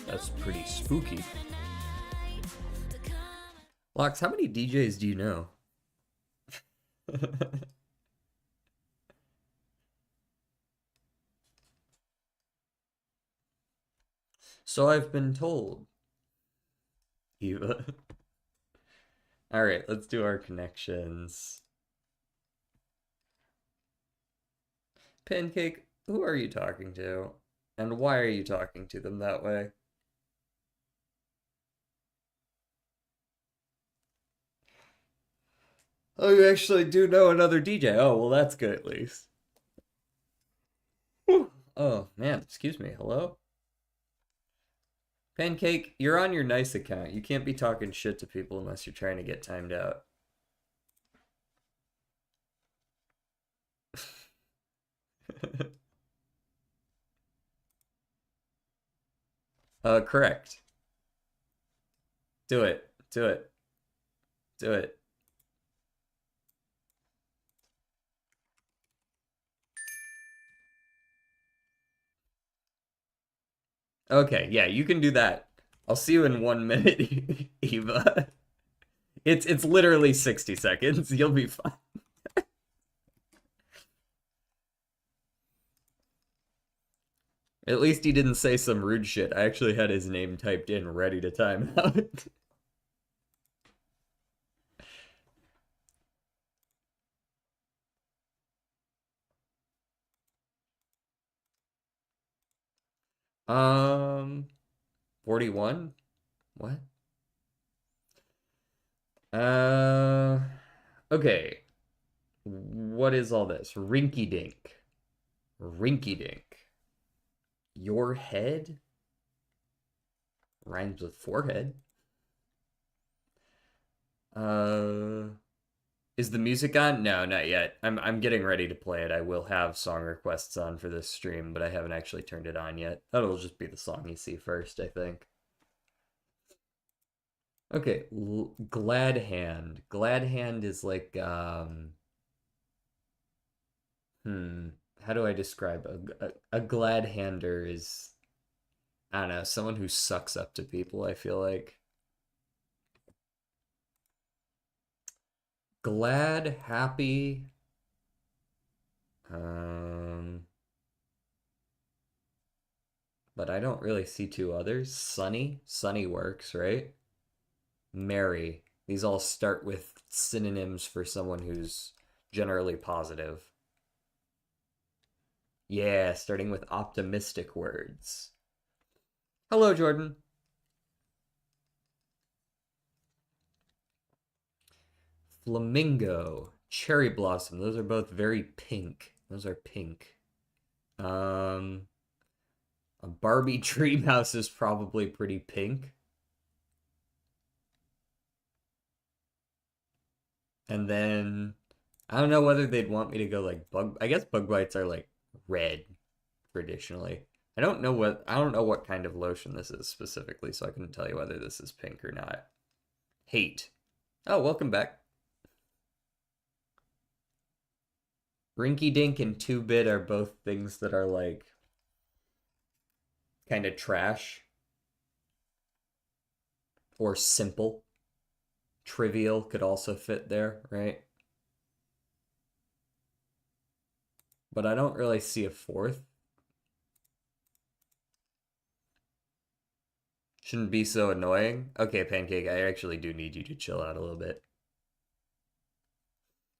That's pretty spooky. Locks, how many DJs do you know? So I've been told, Eva. All right, let's do our connections. Pancake, who are you talking to? And why are you talking to them that way? Oh, you actually do know another DJ. Oh, well, that's good at least. Whew. Oh, man, excuse me. Hello? Pancake, you're on your nice account. You can't be talking shit to people unless you're trying to get timed out. Correct. Do it. Do it. Do it. Okay, yeah, you can do that. I'll see you in 1 minute, Eva. It's literally 60 seconds. You'll be fine. At least he didn't say some rude shit. I actually had his name typed in ready to time out. um 41? What? Uh okay. What is all this? Rinky dink. Rinky dink. Your head rhymes with forehead. Uh is the music on? No, not yet. I'm getting ready to play it. I will have song requests on for this stream, but I haven't actually turned it on yet. That'll just be the song you see first, I think. Okay, Glad Hand. Glad Hand is like how do I describe a glad hander is I don't know, someone who sucks up to people, I feel like. Glad, happy, um but I don't really see two others. Sunny, sunny works, right? Merry. These all start with synonyms for someone who's generally positive. Yeah, starting with optimistic words. Hello, Jordan. Flamingo, cherry blossom. Those are both very pink. Those are pink. Um, a Barbie dream house is probably pretty pink. And then I don't know whether they'd want me to go like bug. I guess bug bites are like red traditionally. I don't know what kind of lotion this is specifically, so I couldn't tell you whether this is pink or not. Hate. Oh, welcome back. Rinky Dink and 2-Bit are both things that are like kind of trash or simple. Trivial could also fit there, right? But I don't really see a fourth. Shouldn't be so annoying. Okay, Pancake, I actually do need you to chill out a little bit.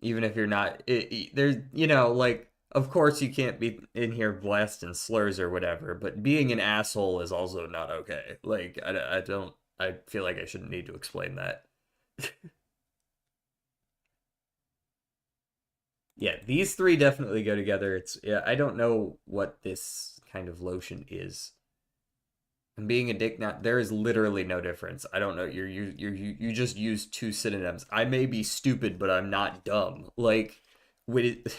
Even if you're not, there's, like, of course you can't be in here blasting slurs or whatever, but being an asshole is also not okay. Like, I don't, I feel like I shouldn't need to explain that. Yeah, these three definitely go together. Yeah, I don't know what this kind of lotion is. And being a dick now, there is literally no difference. I don't know. You just use two synonyms. I may be stupid, but I'm not dumb. Like, when it,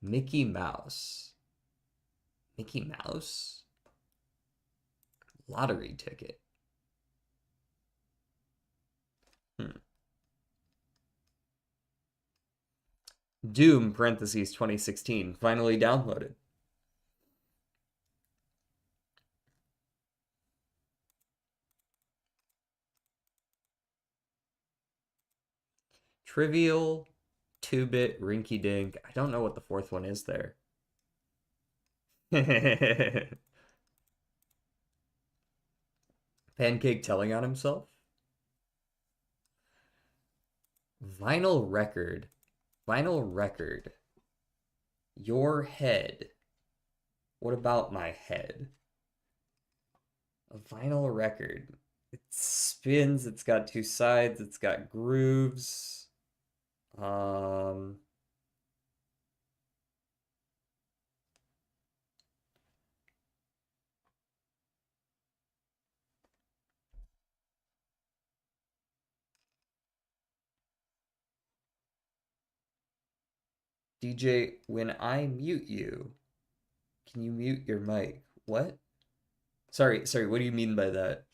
Mickey Mouse. Mickey Mouse? Lottery ticket. Hmm. Doom, parentheses, 2016, finally downloaded. Trivial, 2-bit, rinky dink. I don't know what the fourth one is there. Pancake telling on himself? Vinyl record. Vinyl record. Your head. What about my head? A vinyl record. It spins, it's got two sides, it's got grooves. DJ, when I mute you, can you mute your mic? What? Sorry, what do you mean by that?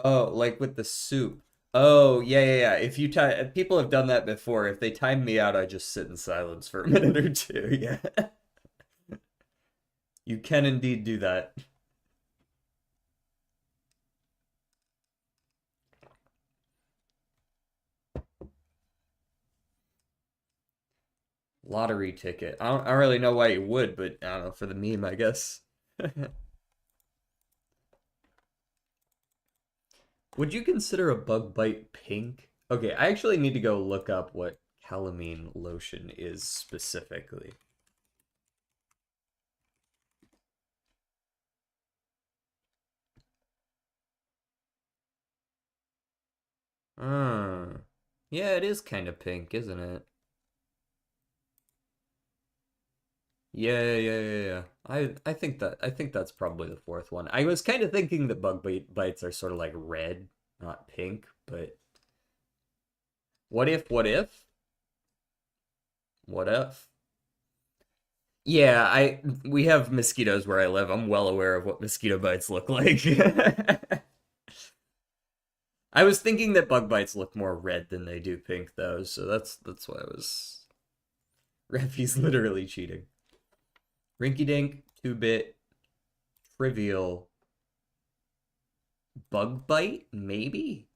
Oh, like with the soup. Oh, yeah. If you time, people have done that before. If they time me out, I just sit in silence for a minute or two. Yeah. You can indeed do that. Lottery ticket. I don't really know why you would, but I don't know, for the meme, I guess. Would you consider a bug bite pink? Okay, I actually need to go look up what calamine lotion is specifically. Yeah, it is kind of pink, isn't it? Yeah. I think that's probably the fourth one. I was kind of thinking that bites are sort of like red, not pink, but what if? What if? Yeah, I we have mosquitoes where I live. I'm well aware of what mosquito bites look like. I was thinking that bug bites look more red than they do pink though, so that's why I was Reffy's literally cheating. Rinky Dink, 2-bit, trivial, bug bite, maybe?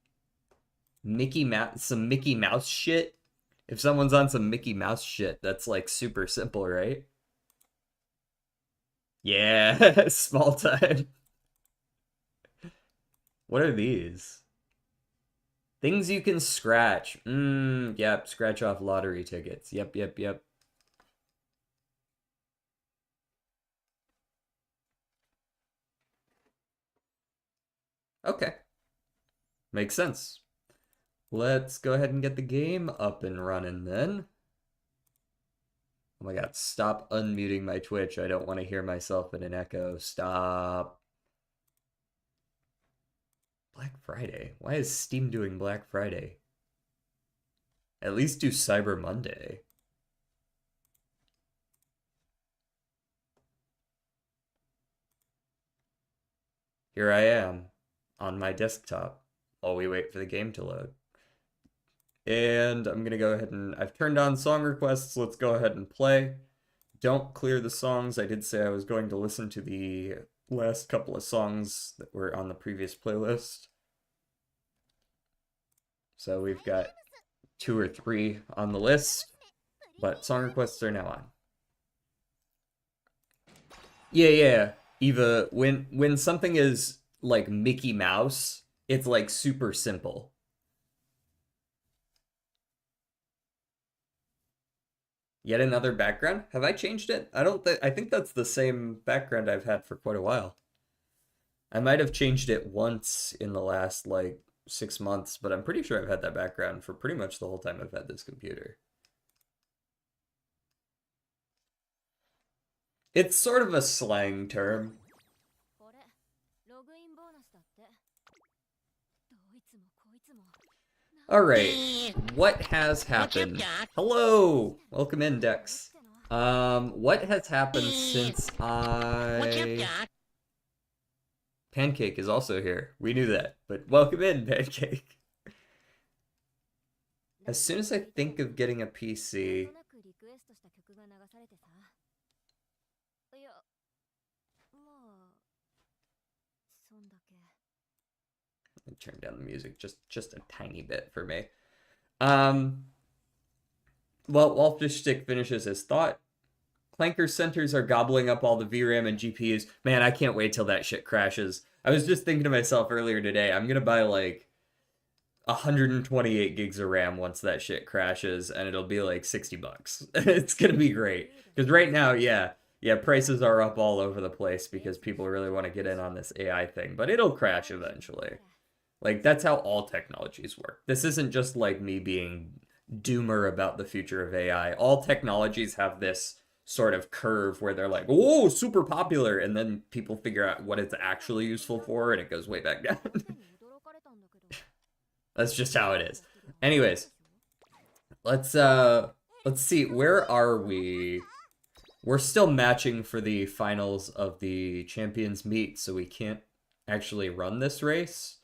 Mickey Mouse, some Mickey Mouse shit. If someone's on some Mickey Mouse shit, that's like super simple, right? Yeah, small time. What are these? Things you can scratch. Yep, scratch off lottery tickets. Yep. Okay, makes sense. Let's go ahead and get the game up and running then. Oh my god, stop unmuting my Twitch. I don't want to hear myself in an echo. Stop. Black Friday? Why is Steam doing Black Friday? At least do Cyber Monday. Here I am on my desktop while we wait for the game to load. And I'm going to go ahead and I've turned on song requests. Let's go ahead and play. Don't clear the songs. I did say I was going to listen to the last couple of songs that were on the previous playlist. So we've got 2 or 3 on the list, but song requests are now on. Yeah. Eva, when something is like Mickey Mouse, it's like super simple. Yet another background? Have I changed it? I think that's the same background I've had for quite a while. I might have changed it once in the last like 6 months, but I'm pretty sure I've had that background for pretty much the whole time I've had this computer. It's sort of a slang term. Alright, what has happened? Hello! Welcome in, Dex. What has happened since Pancake is also here. We knew that, but welcome in, Pancake. As soon as I think of getting a PC, let me turn down the music just a tiny bit for me. Um, well, Wolfstick finishes his thought. Clanker centers are gobbling up all the VRAM and GPUs. Man, I can't wait till that shit crashes. I was just thinking to myself earlier today, I'm gonna buy like 128 gigs of RAM once that shit crashes, and it'll be like 60 bucks. It's gonna be great. Because right now, yeah, prices are up all over the place because people really want to get in on this AI thing, but it'll crash eventually. Like, that's how all technologies work. This isn't just like me being doomer about the future of AI. All technologies have this sort of curve where they're like, oh, super popular, and then people figure out what it's actually useful for, and it goes way back down. That's just how it is. Anyways, let's see, where are we? We're still matching for the finals of the Champions Meet, so we can't actually run this race.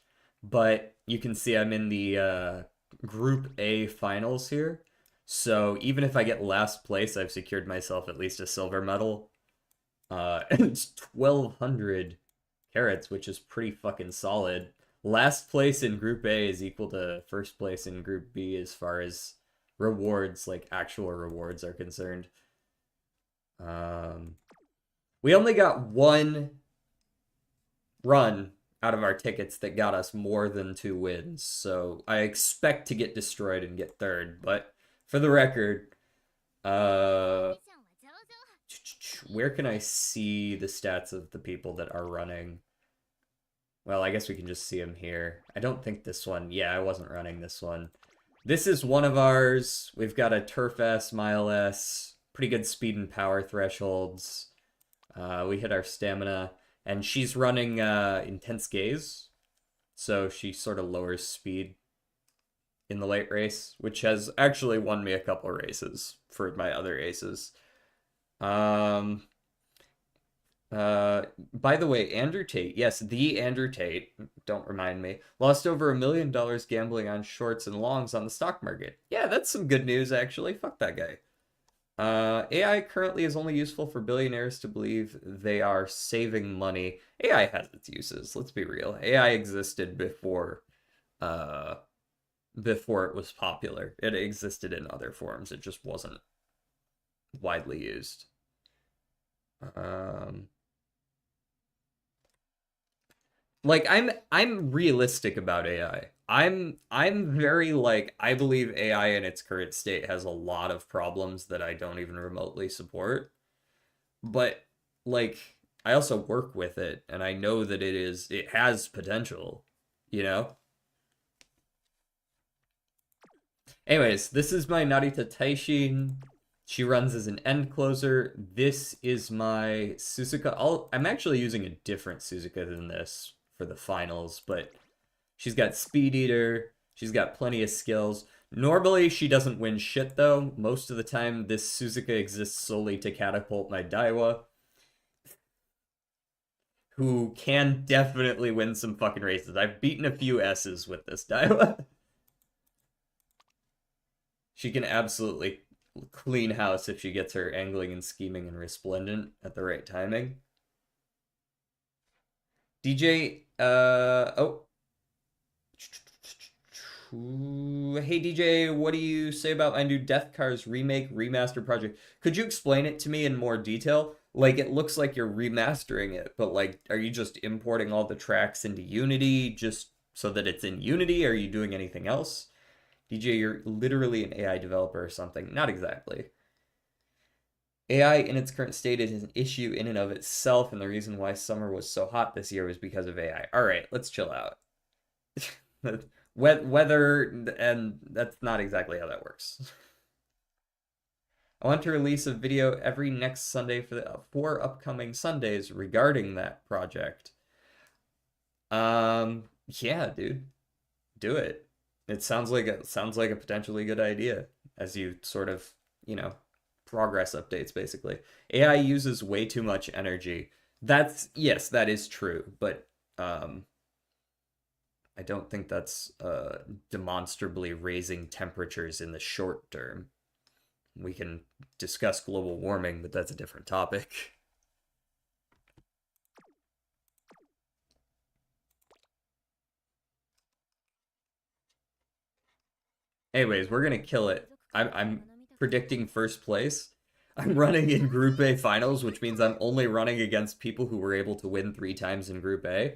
But you can see I'm in the Group A finals here. So even if I get last place, I've secured myself at least a silver medal. It's 1,200 carats, which is pretty fucking solid. Last place in Group A is equal to first place in Group B as far as rewards, like actual rewards, are concerned. We only got one run out of our tickets that got us more than 2 wins, so I expect to get destroyed and get third, but for the record, where can I see the stats of the people that are running? Well, I guess we can just see them here. I don't think this one, yeah, I wasn't running this one. This is one of ours. We've got a Turf S, Mile S, pretty good speed and power thresholds. We hit our stamina. And she's running Intense Gaze, so she sort of lowers speed in the late race, which has actually won me a couple races for my other aces. By the way, Andrew Tate, yes, the Andrew Tate, don't remind me, lost over $1 million gambling on shorts and longs on the stock market. Yeah, that's some good news, actually. Fuck that guy. AI currently is only useful for billionaires to believe they are saving money. AI has its uses, let's be real. AI existed before it was popular. It existed in other forms. It just wasn't widely used. Like I'm realistic about AI. I'm very like I believe AI in its current state has a lot of problems that I don't even remotely support. But like I also work with it and I know that it has potential, you know? Anyways, this is my Narita Taishin. She runs as an end closer. This is my Suzuka. I'm actually using a different Suzuka than this for the finals, but she's got Speed Eater. She's got plenty of skills. Normally, she doesn't win shit, though. Most of the time, this Suzuka exists solely to catapult my Daiwa, who can definitely win some fucking races. I've beaten a few S's with this Daiwa. She can absolutely clean house if she gets her angling and scheming and resplendent at the right timing. DJ, oh. Hey DJ, what do you say about my new Death Cars remake remaster project? Could you explain it to me in more detail? Like, it looks like you're remastering it, but like, are you just importing all the tracks into Unity just so that it's in Unity? Are you doing anything else? DJ, you're literally an AI developer or something. Not exactly. AI in its current state is an issue in and of itself, and the reason why summer was so hot this year was because of AI. All right, let's chill out. Weather, and that's not exactly how that works. I want to release a video every next Sunday for the 4 upcoming Sundays regarding that project. Yeah, dude, do it. It sounds like a potentially good idea as you sort of, progress updates basically. AI uses way too much energy. Yes, that is true, but I don't think that's demonstrably raising temperatures in the short term. We can discuss global warming, but that's a different topic. Anyways, we're gonna kill it. I'm predicting first place. I'm running in Group A finals, which means I'm only running against people who were able to win 3 times in Group A,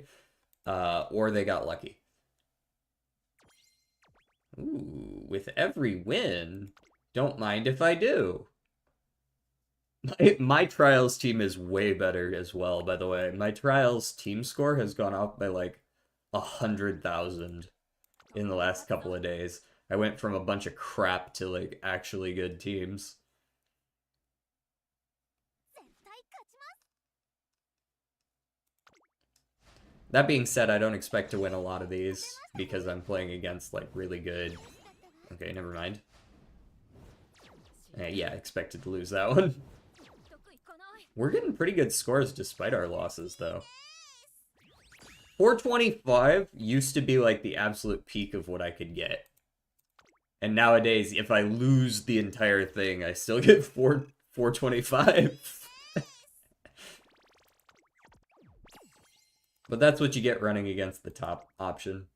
or they got lucky. Ooh, with every win, don't mind if I do. My trials team is way better as well, by the way. My trials team score has gone up by like 100,000 in the last couple of days. I went from a bunch of crap to like actually good teams. That being said, I don't expect to win a lot of these because I'm playing against like really good. Okay, never mind. Yeah, expected to lose that one. We're getting pretty good scores despite our losses, though. 425 used to be like the absolute peak of what I could get. And nowadays, if I lose the entire thing, I still get 425. But that's what you get running against the top option.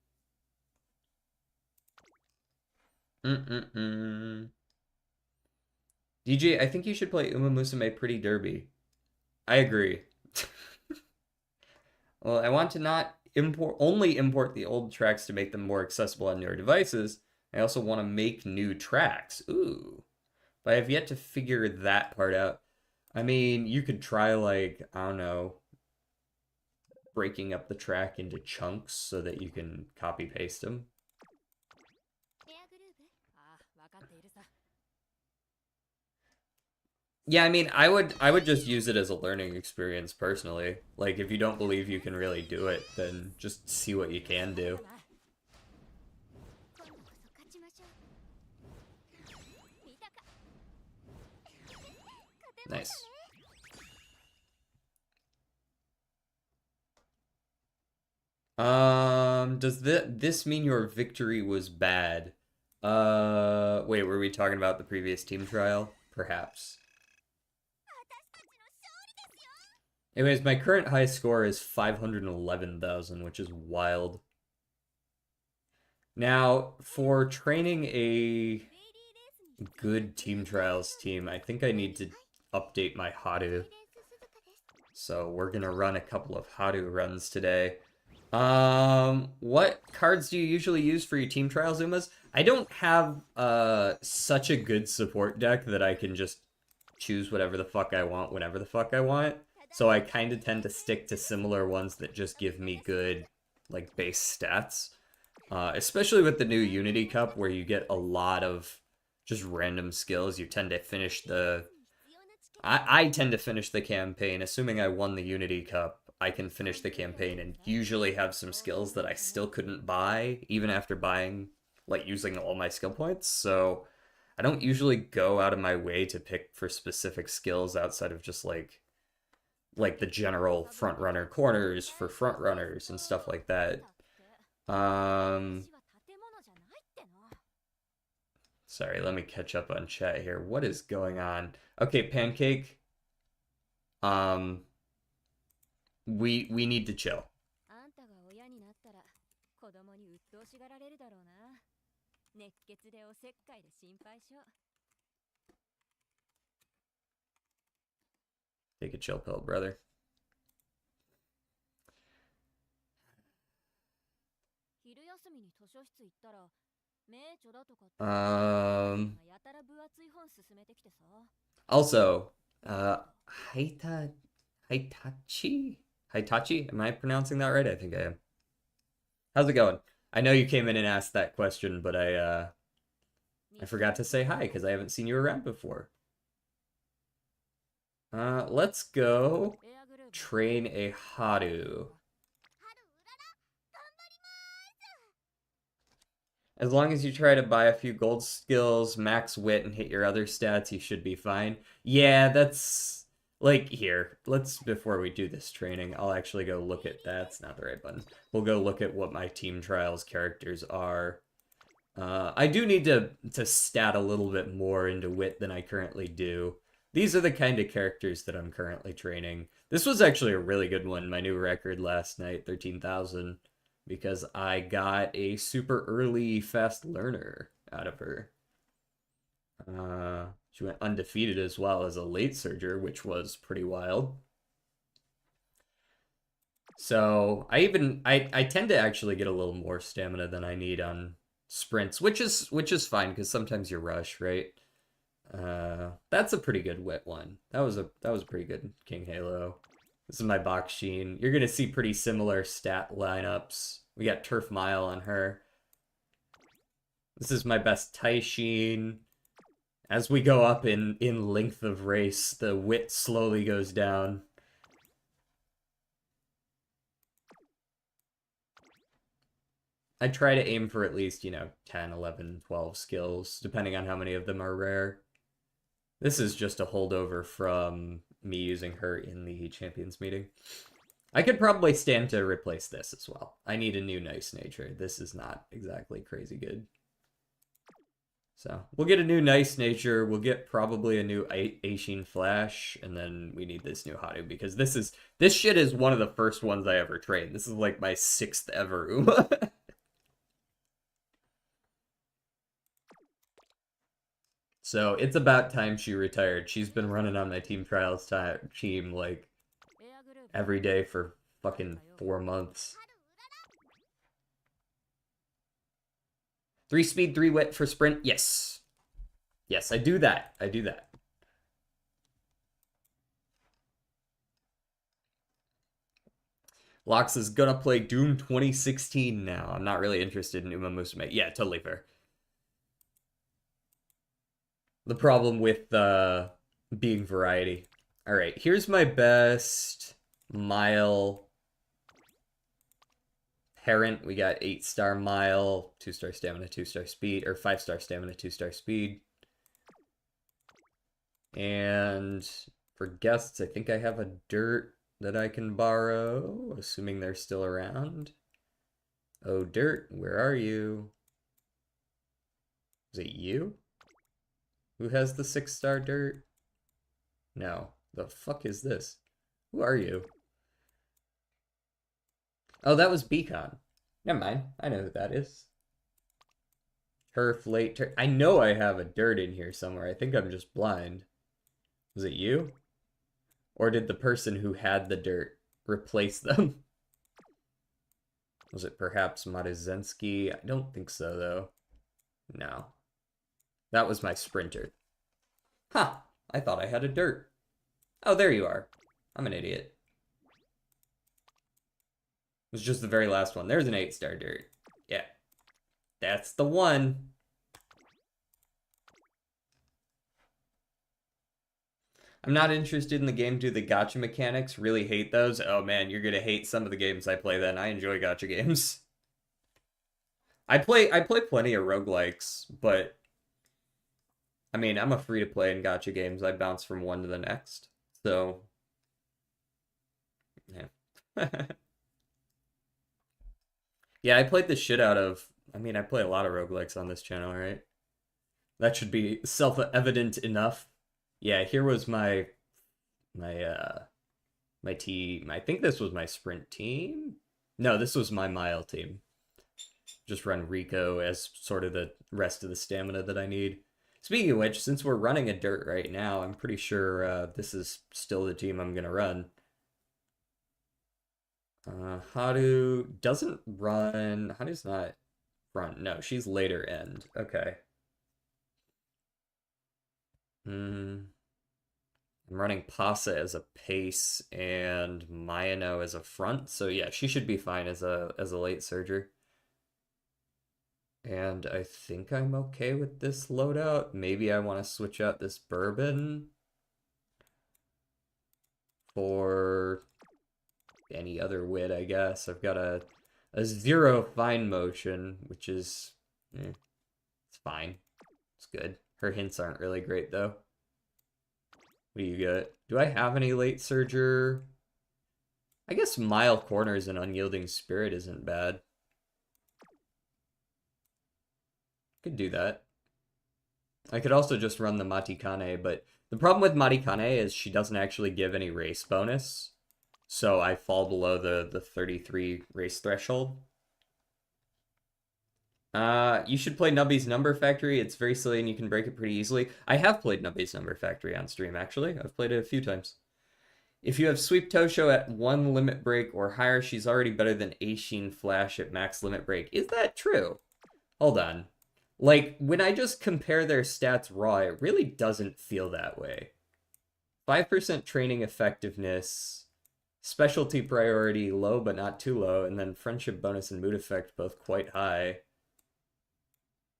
DJ, I think you should play Umamusume Pretty Derby. I agree. Well, I want to not only import the old tracks to make them more accessible on newer devices. I also want to make new tracks. Ooh. But I have yet to figure that part out. I mean, you could try, like, I don't know, breaking up the track into chunks so that you can copy paste them. Yeah, I mean, I would just use it as a learning experience personally. Like, if you don't believe you can really do it, then just see what you can do. Nice. Does this mean your victory was bad? Wait, were we talking about the previous team trial? Perhaps. Anyways, my current high score is 511,000, which is wild. Now, for training a good team trials team, I think I need to update my Haru. So we're gonna run a couple of Haru runs today. What cards do you usually use for your team trials, Umas? I don't have such a good support deck that I can just choose whatever the fuck I want whenever the fuck I want. So I kind of tend to stick to similar ones that just give me good, like, base stats. Especially with the new Unity Cup, where you get a lot of just random skills. You tend to finish the... I tend to finish the campaign. Assuming I won the Unity Cup, I can finish the campaign and usually have some skills that I still couldn't buy, even after buying, like, using all my skill points. So I don't usually go out of my way to pick for specific skills outside of just, like the general front runner corners for front runners and stuff like that. Sorry, let me catch up on chat here. What is going on? Okay, Pancake. We need to chill. Take a chill pill, brother. Also, Hitachi? Hitachi? Am I pronouncing that right? I think I am. How's it going? I know you came in and asked that question, but I forgot to say hi because I haven't seen you around before. Let's go train a Haru. As long as you try to buy a few gold skills, max wit, and hit your other stats, you should be fine. Yeah, that's Like here, let's before we do this training, I'll actually go look at that's not the right button. We'll go look at what my team trials characters are. I do need to stat a little bit more into wit than I currently do. These are the kind of characters that I'm currently training. This was actually a really good one, my new record last night, 13,000, because I got a super early fast learner out of her. She went undefeated as well as a late surger, which was pretty wild. So I tend to actually get a little more stamina than I need on sprints, which is fine because sometimes you rush, right? That's a pretty good wet one. That was pretty good King Halo. This is my box Sheen. You're gonna see pretty similar stat lineups. We got Turf Mile on her. This is my best Tai Sheen. As we go up in length of race, the wit slowly goes down. I try to aim for at least, 10, 11, 12 skills, depending on how many of them are rare. This is just a holdover from me using her in the champions meeting. I could probably stand to replace this as well. I need a new nice nature. This is not exactly crazy good. So we'll get a new nice nature. We'll get probably a new Aishin Flash, and then we need this new Hadu because this shit is one of the first ones I ever trained. This is like my 6th ever Uma. So it's about time she retired. She's been running on my team trials team like every day for fucking 4 months. 3 speed, 3 wet for sprint. Yes. Yes, I do that. I do that. Lox is gonna play Doom 2016 now. I'm not really interested in Umamusume. Yeah, totally fair. The problem with being variety. All right, here's my best mile parent. We got 8-star mile, 2-star stamina, 2-star speed, or 5-star stamina, 2-star speed. And for guests, I think I have a dirt that I can borrow, assuming they're still around. Oh, dirt, where are you? Is it you? Who has the 6-star dirt? No. The fuck is this? Who are you? Oh, that was Beacon. Never mind. I know who that is. Turf, late turf. I know I have a dirt in here somewhere. I think I'm just blind. Was it you? Or did the person who had the dirt replace them? Was it perhaps Marzensky? I don't think so, though. No. That was my sprinter. Huh. I thought I had a dirt. Oh, there you are. I'm an idiot. It was just the very last one. There's an 8-star dirt. Yeah. That's the one. I'm not interested in the game due to the gacha mechanics. Really hate those. Oh man, you're gonna hate some of the games I play then. I enjoy gacha games. I play plenty of roguelikes, but I mean I'm a free to play in gacha games. I bounce from one to the next. So yeah. Yeah, I played the shit out of I play a lot of roguelikes on this channel, right? That should be self-evident enough. Yeah, here was my my team. I think this was my sprint team. No, this was my mile team. Just run Rico as sort of the rest of the stamina that I need. Speaking of which, since we're running a dirt right now, I'm pretty sure this is still the team I'm gonna run. Haru doesn't run. Haru's not front. No, she's later end. Okay. Hmm. I'm running Pasa as a pace and Mayano as a front, so yeah, she should be fine as a late surger. And I think I'm okay with this loadout. Maybe I want to switch out this bourbon for any other wit, I guess. I've got a 0 fine motion, which is it's fine. It's good. Her hints aren't really great though. What do you get? Do I have any late surger? I guess Mile Corners and Unyielding Spirit isn't bad. Could do that. I could also just run the Matikane, but the problem with Matikane is she doesn't actually give any race bonus. So I fall below the 33 race threshold. You should play Nubby's Number Factory. It's very silly and you can break it pretty easily. I have played Nubby's Number Factory on stream, actually. I've played it a few times. If you have Sweep Tosho at 1 limit break or higher, she's already better than Aishin Flash at max limit break. Is that true? Hold on. Like, when I just compare their stats raw, it really doesn't feel that way. 5% training effectiveness, specialty priority low but not too low, and then friendship bonus and mood effect both quite high.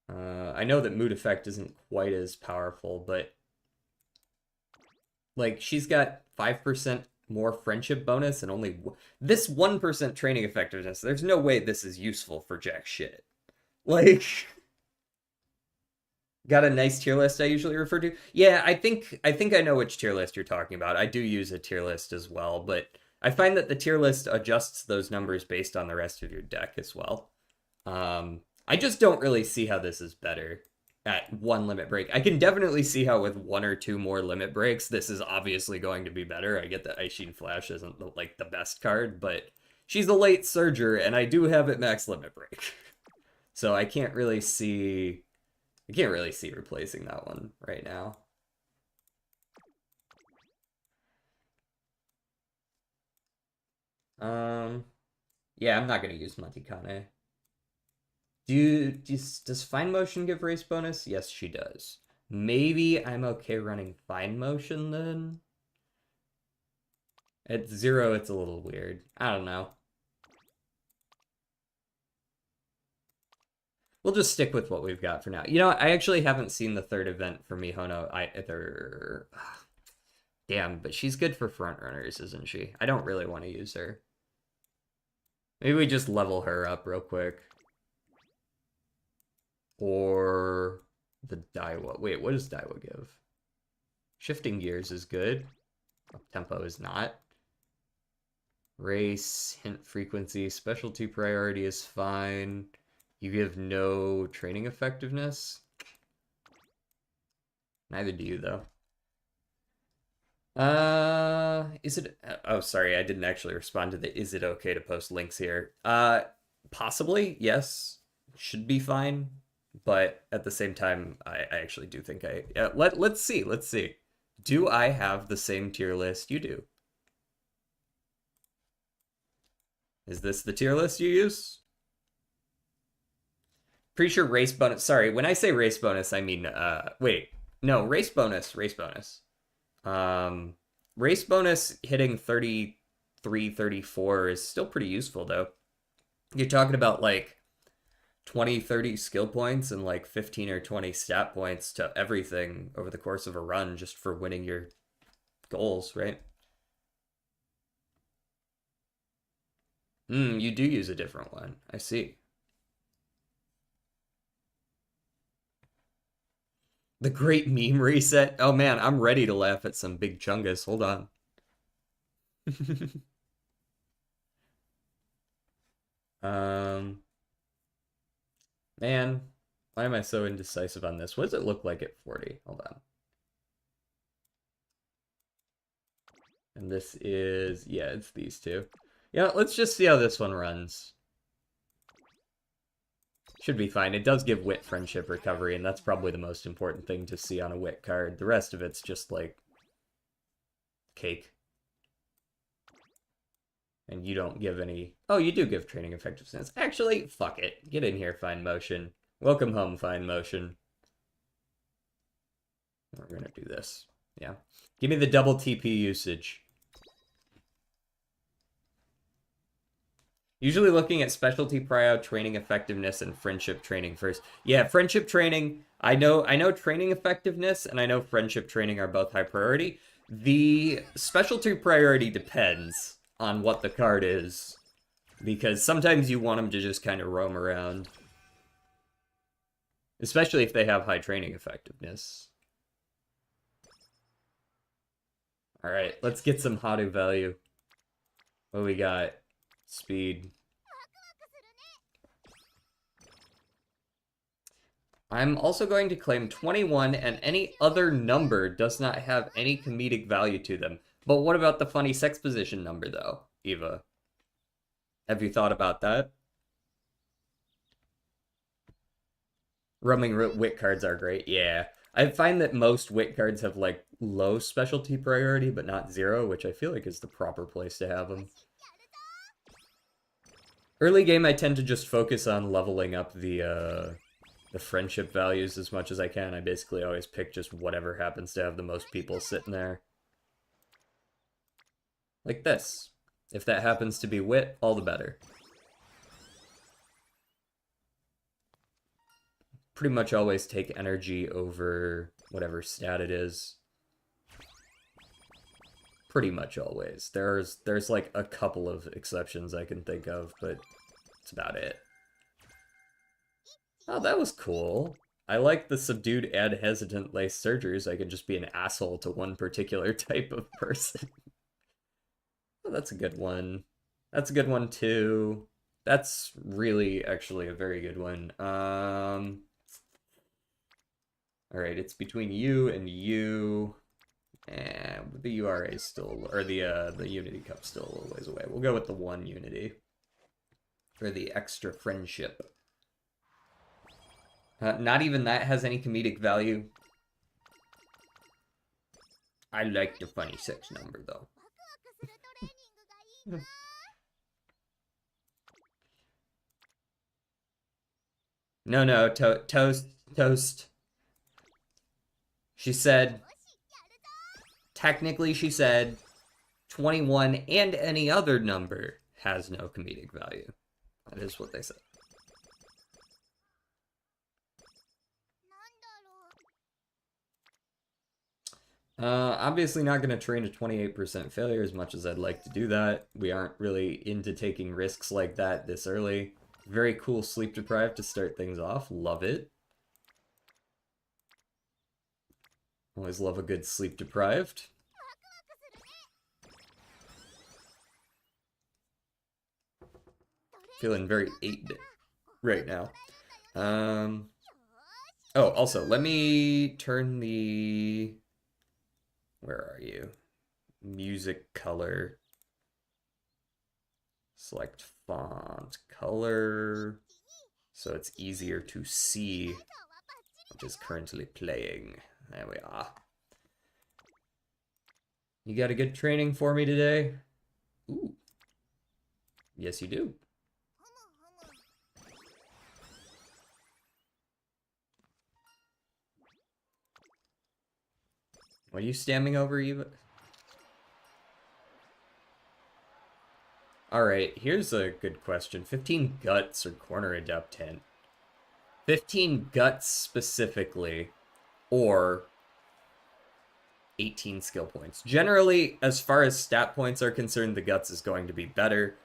I know that mood effect isn't quite as powerful, but like she's got 5% more friendship bonus and only this 1% training effectiveness. There's no way this is useful for jack shit. Like, got a nice tier list I usually refer to. Yeah, I think I know which tier list you're talking about. I do use a tier list as well, but I find that the tier list adjusts those numbers based on the rest of your deck as well. I just don't really see how this is better at 1 limit break. I can definitely see how with 1 or 2 more limit breaks, this is obviously going to be better. I get that Aishin Flash isn't like the best card, but she's a late surger, and I do have it max limit break. So I can't really see replacing that one right now. Yeah, I'm not gonna use Matikane. Does Fine Motion give race bonus? Yes, she does. Maybe I'm okay running Fine Motion then? At 0, it's a little weird. I don't know. We'll just stick with what we've got for now. You know, I actually haven't seen the third event for Mihono either. Damn, but she's good for front runners, isn't she? I don't really want to use her. Maybe we just level her up real quick. Or the Daiwa. Wait, what does Daiwa give? Shifting Gears is good. Tempo is not. Race, hint frequency, specialty priority is fine. You give no training effectiveness. Neither do you, though. Is it... Oh, sorry, I didn't actually respond to the is it okay to post links here. Possibly, yes. Should be fine. But at the same time, I actually do think let's see. Do I have the same tier list you do? Is this the tier list you use? Pretty sure race bonus. Sorry, when I say race bonus, I mean wait. No, race bonus. Race bonus hitting 33, 34 is still pretty useful though. You're talking about like 20, 30 skill points and like 15 or 20 stat points to everything over the course of a run just for winning your goals, right? You do use a different one. I see. The great meme reset. Oh man, I'm ready to laugh at some big chungus. Hold on. Man, why am I so indecisive on this? What does it look like at 40? Hold on. And this is, yeah, it's these two. Yeah, let's just see how this one runs. Should be fine. It does give wit friendship recovery, and that's probably the most important thing to see on a wit card. The rest of it's just like cake. And you don't give any... Oh, you do give training effectiveness. Actually, fuck it. Get in here, Fine Motion. Welcome home, Fine Motion. We're gonna do this. Yeah. Give me the double TP usage. Usually looking at specialty prio, training effectiveness, and friendship training first. Yeah, friendship training, I know training effectiveness and I know friendship training are both high priority. The specialty priority depends on what the card is, because sometimes you want them to just kind of roam around. Especially if they have high training effectiveness. Alright, let's get some Hadu value. What we got? Speed. I'm also going to claim 21, and any other number does not have any comedic value to them. But what about the funny sex position number, though, Eva? Have you thought about that? Roaming wit cards are great, yeah. I find that most wit cards have, like, low specialty priority, but not zero, which I feel like is the proper place to have them. Early game, I tend to just focus on leveling up the friendship values as much as I can. I basically always pick just whatever happens to have the most people sitting there. Like this. If that happens to be wit, all the better. Pretty much always take energy over whatever stat it is. Pretty much always. There's like a couple of exceptions I can think of, but that's about it. Oh, that was cool. I like the subdued add hesitant lace surgers. I could just be an asshole to one particular type of person. Oh, that's a good one. That's a good one too. That's really actually a very good one. All right, it's between you and you. And the URA is still, or the Unity Cup's still a little ways away. We'll go with the one Unity for the extra friendship. Not even that has any comedic value. I like the funny sex number, though. No, toast. She said, technically she said, 21 and any other number has no comedic value. That is what they said. Obviously not going to train a 28% failure as much as I'd like to do that. We aren't really into taking risks like that this early. Very cool sleep deprived to start things off. Love it. Always love a good sleep deprived. Feeling very 8-bit right now. Oh, also, let me turn the... Where are you? Music color. Select font color. So it's easier to see which is currently playing. There we are. You got a good training for me today? Ooh. Yes, you do. What are you stamming over, Eva? Alright, here's a good question. 15 guts or corner adept hint? 15 guts specifically, or 18 skill points. Generally, as far as stat points are concerned, the guts is going to be better.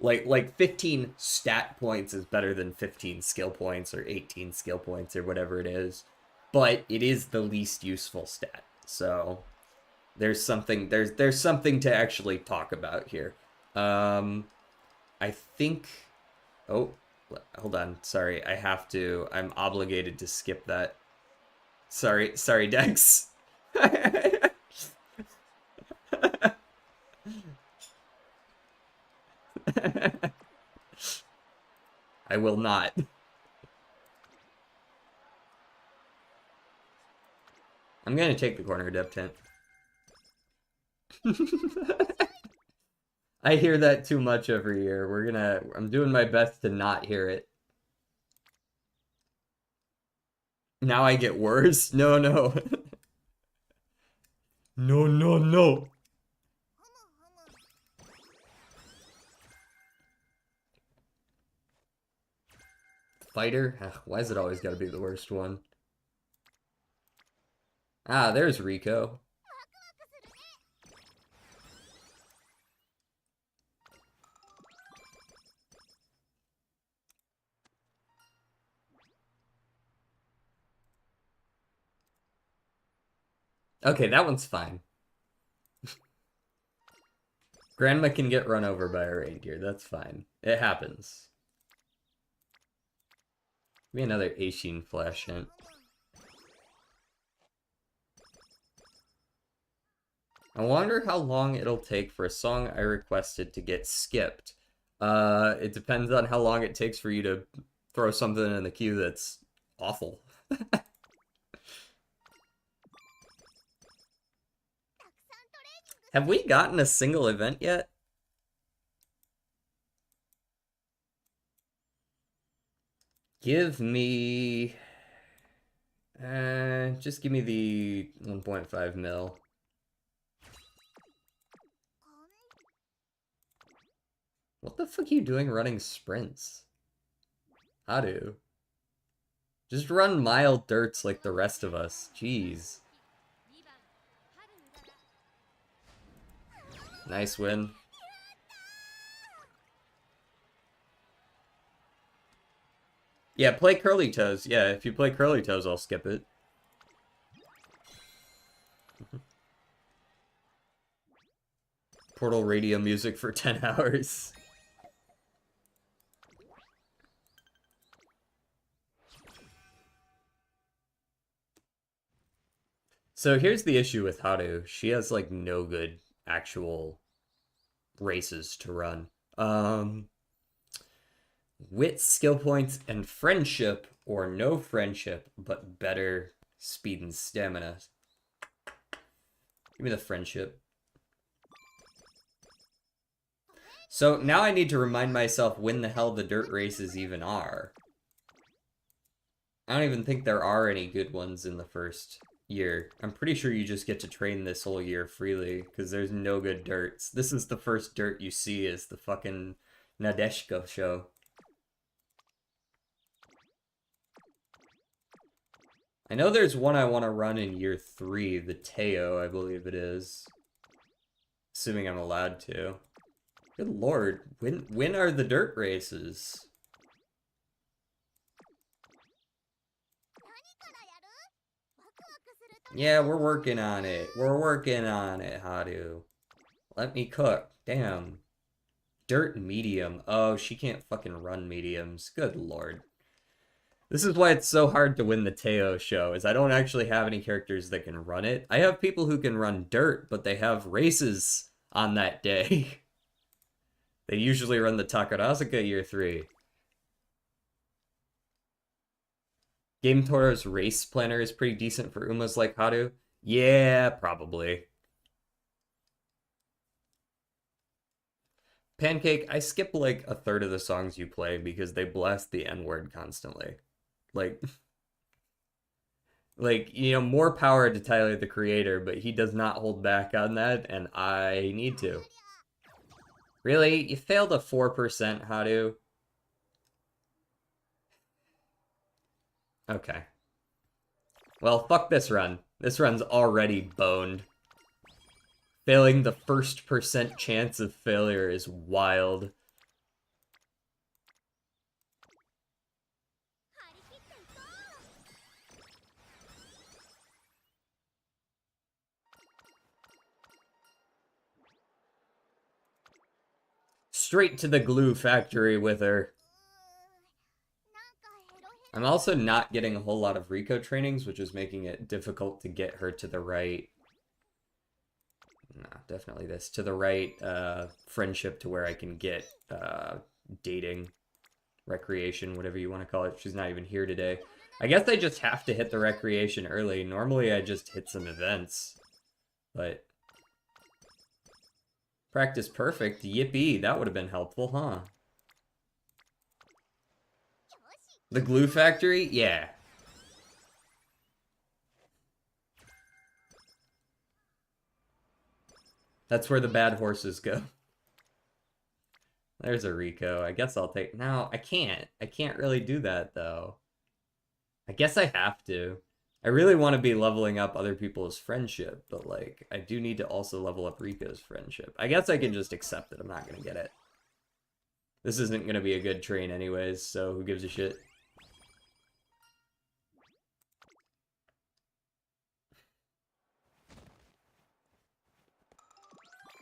Like 15 stat points is better than 15 skill points or 18 skill points or whatever it is. But it is the least useful stat. So there's something to actually talk about here. I think oh, hold on. Sorry. I'm obligated to skip that. Sorry, Dex. I will not. I'm gonna take the corner adept tent. I hear that too much every year. I'm doing my best to not hear it. Now I get worse? No. No. Fighter? Ugh, why is it always gotta be the worst one? Ah, there's Rico. Okay, that one's fine. Grandma can get run over by a reindeer. That's fine. It happens. Give me another Aishin flash hint. I wonder how long it'll take for a song I requested to get skipped. It depends on how long it takes for you to throw something in the queue that's awful. Have we gotten a single event yet? Give me... just give me the 1.5 mil. What the fuck are you doing running sprints? How do? Just run mild dirts like the rest of us. Jeez. Nice win. Yeah, play Curly Toes. Yeah, if you play Curly Toes, I'll skip it. Portal radio music for 10 hours. So here's the issue with Haru. She has, like, no good actual races to run. Wit, skill points, and friendship, or no friendship, but better speed and stamina. Give me the friendship. So now I need to remind myself when the hell the dirt races even are. I don't even think there are any good ones in the first year. I'm pretty sure you just get to train this whole year freely, because there's no good dirts. This is the first dirt you see is the fucking Nadeshiko show. I know there's one I want to run in year 3, the Teo, I believe it is. Assuming I'm allowed to. Good lord, when are the dirt races? Yeah, we're working on it. We're working on it, Haru. Let me cook. Damn. Dirt medium. Oh, she can't fucking run mediums. Good lord. This is why it's so hard to win the Teo show, is I don't actually have any characters that can run it. I have people who can run dirt, but they have races on that day. They usually run the Takarazuka year 3. Game Toro's race planner is pretty decent for Umas like Haru. Yeah, probably. Pancake, I skip like a third of the songs you play because they blast the N-word constantly. Like, more power to Tyler, the creator, but he does not hold back on that, and I need to. Really? You failed a 4%, Haru? Okay. Well, fuck this run. This run's already boned. Failing the first percent chance of failure is wild. Straight to the glue factory with her. I'm also not getting a whole lot of Rico trainings, which is making it difficult to get her to the right... No, definitely this. To the right friendship to where I can get dating, recreation, whatever you want to call it. She's not even here today. I guess I just have to hit the recreation early. Normally I just hit some events. But... Practice perfect. Yippee. That would have been helpful, huh? The glue factory? Yeah. That's where the bad horses go. There's a Rico. I guess I'll take... No, I can't. I can't really do that, though. I guess I have to. I really want to be leveling up other people's friendship, but, like, I do need to also level up Rico's friendship. I guess I can just accept that I'm not going to get it. This isn't going to be a good train anyways, so who gives a shit?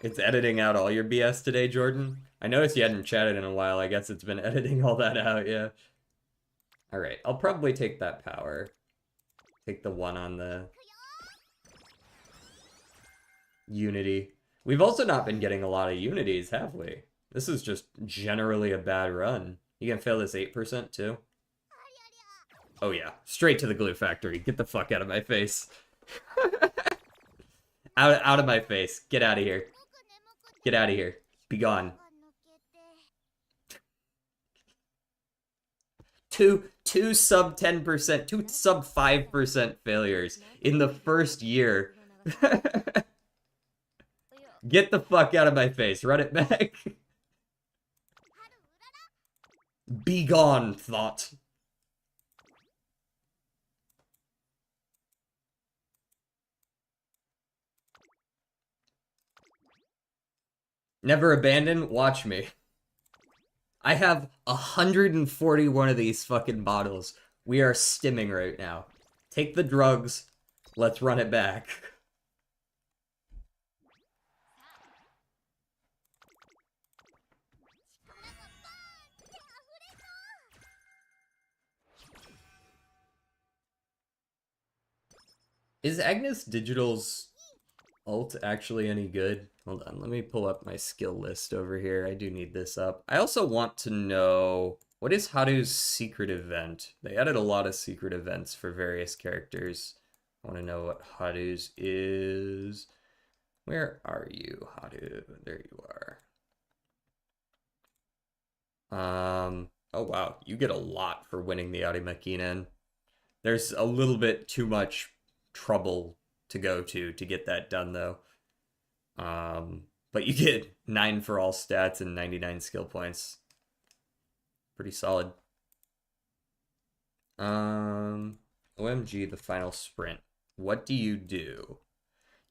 It's editing out all your BS today, Jordan. I noticed you hadn't chatted in a while. I guess it's been editing all that out, yeah. Alright, I'll probably take that power. Take the one on the Unity. We've also not been getting a lot of Unities, have we? This is just generally a bad run. You can fail this 8% too? Oh yeah, straight to the glue factory. Get the fuck out of my face. out of my face. Get out of here. Get out of here. Be gone. Two sub 10%, two sub 5% failures in the first year. Get the fuck out of my face. Run it back. Be gone, thought. Never abandon? Watch me. I have 141 of these fucking bottles. We are stimming right now. Take the drugs. Let's run it back. Is Agnes Digital's ult actually any good? Hold on, let me pull up my skill list over here. I do need this up. I also want to know, what is Haru's secret event? They added a lot of secret events for various characters. I want to know what Haru's is. Where are you, Haru? There you are. Oh wow, you get a lot for winning the Arimakinen. There's a little bit too much trouble to go to get that done though. But you get 9 for all stats and 99 skill points. Pretty solid. OMG, the final sprint. What do?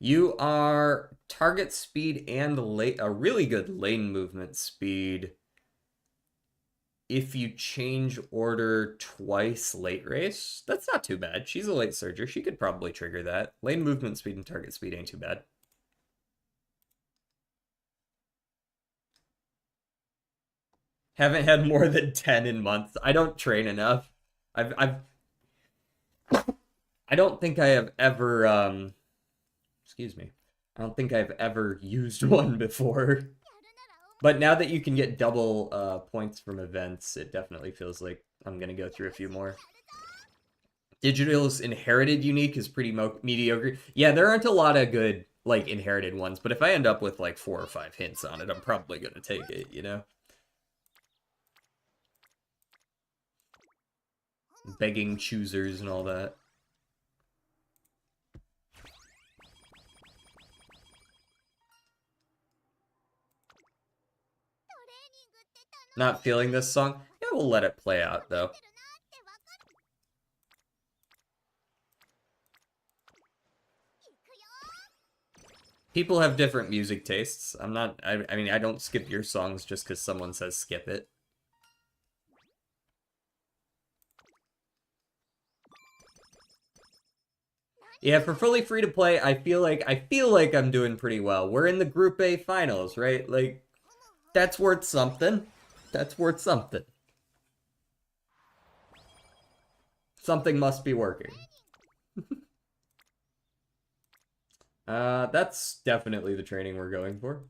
You are target speed and a really good lane movement speed. If you change order twice late race, that's not too bad. She's a late surger. She could probably trigger that. Lane movement speed and target speed ain't too bad. Haven't had more than 10 in months. I don't train enough. I don't think I have ever, excuse me. I don't think I've ever used one before. But now that you can get double points from events, it definitely feels like I'm going to go through a few more. Digital's inherited unique is pretty mediocre. Yeah, there aren't a lot of good, like, inherited ones, but if I end up with, like, 4 or 5 hints on it, I'm probably going to take it, you know? Begging choosers and all that. Not feeling this song? Yeah, we'll let it play out, though. People have different music tastes. I mean, I don't skip your songs just because someone says skip it. Yeah, for fully free to play, I feel like I'm doing pretty well. We're in the Group A finals, right? Like, that's worth something. That's worth something. Something must be working. That's definitely the training we're going for.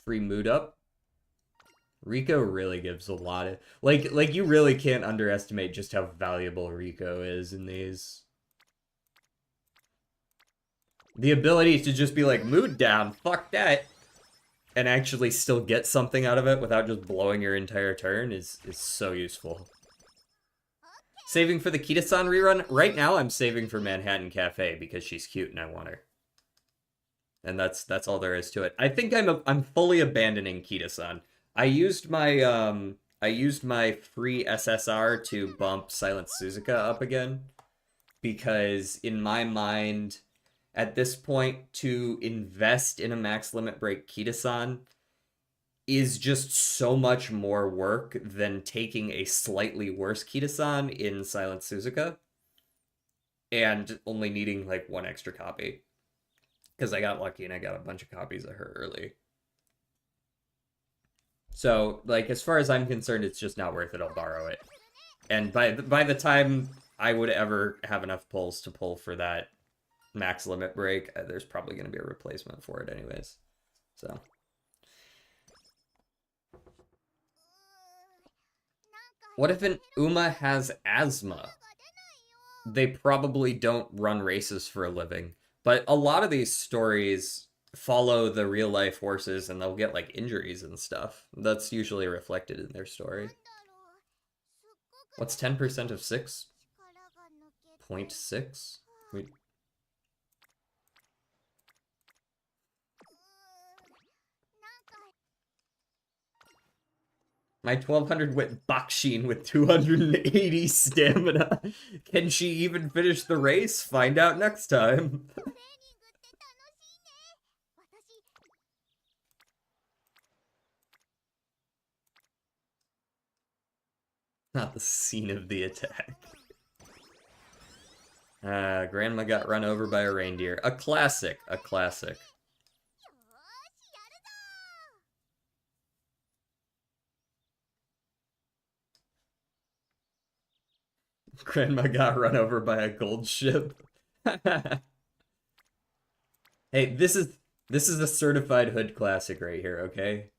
Free mood up. Rico really gives a lot of... Like you really can't underestimate just how valuable Rico is in these. The ability to just be like, mood down, fuck that, and actually still get something out of it without just blowing your entire turn is so useful. Saving for the Kita-san rerun? Right now I'm saving for Manhattan Cafe because she's cute and I want her. And that's all there is to it. I think I'm fully abandoning Kita-san. I used my free SSR to bump Silent Suzuka up again because in my mind, at this point, to invest in a max limit break Kita-san is just so much more work than taking a slightly worse Kitasan in Silent Suzuka and only needing like one extra copy. Because I got lucky and I got a bunch of copies of her early. So, like, as far as I'm concerned, it's just not worth it. I'll borrow it. And by the time I would ever have enough pulls to pull for that max limit break, there's probably going to be a replacement for it anyways. So. What if an Uma has asthma? They probably don't run races for a living. But a lot of these stories follow the real life horses and they'll get like injuries and stuff. That's usually reflected in their story. What's 10% of 6? 0.6? Wait. My 1200 wit Bakshin with 280 stamina. Can she even finish the race? Find out next time. Not the scene of the attack. Grandma got run over by a reindeer. A classic. A classic. Grandma got run over by a gold ship. Hey, this is a certified hood classic right here, okay?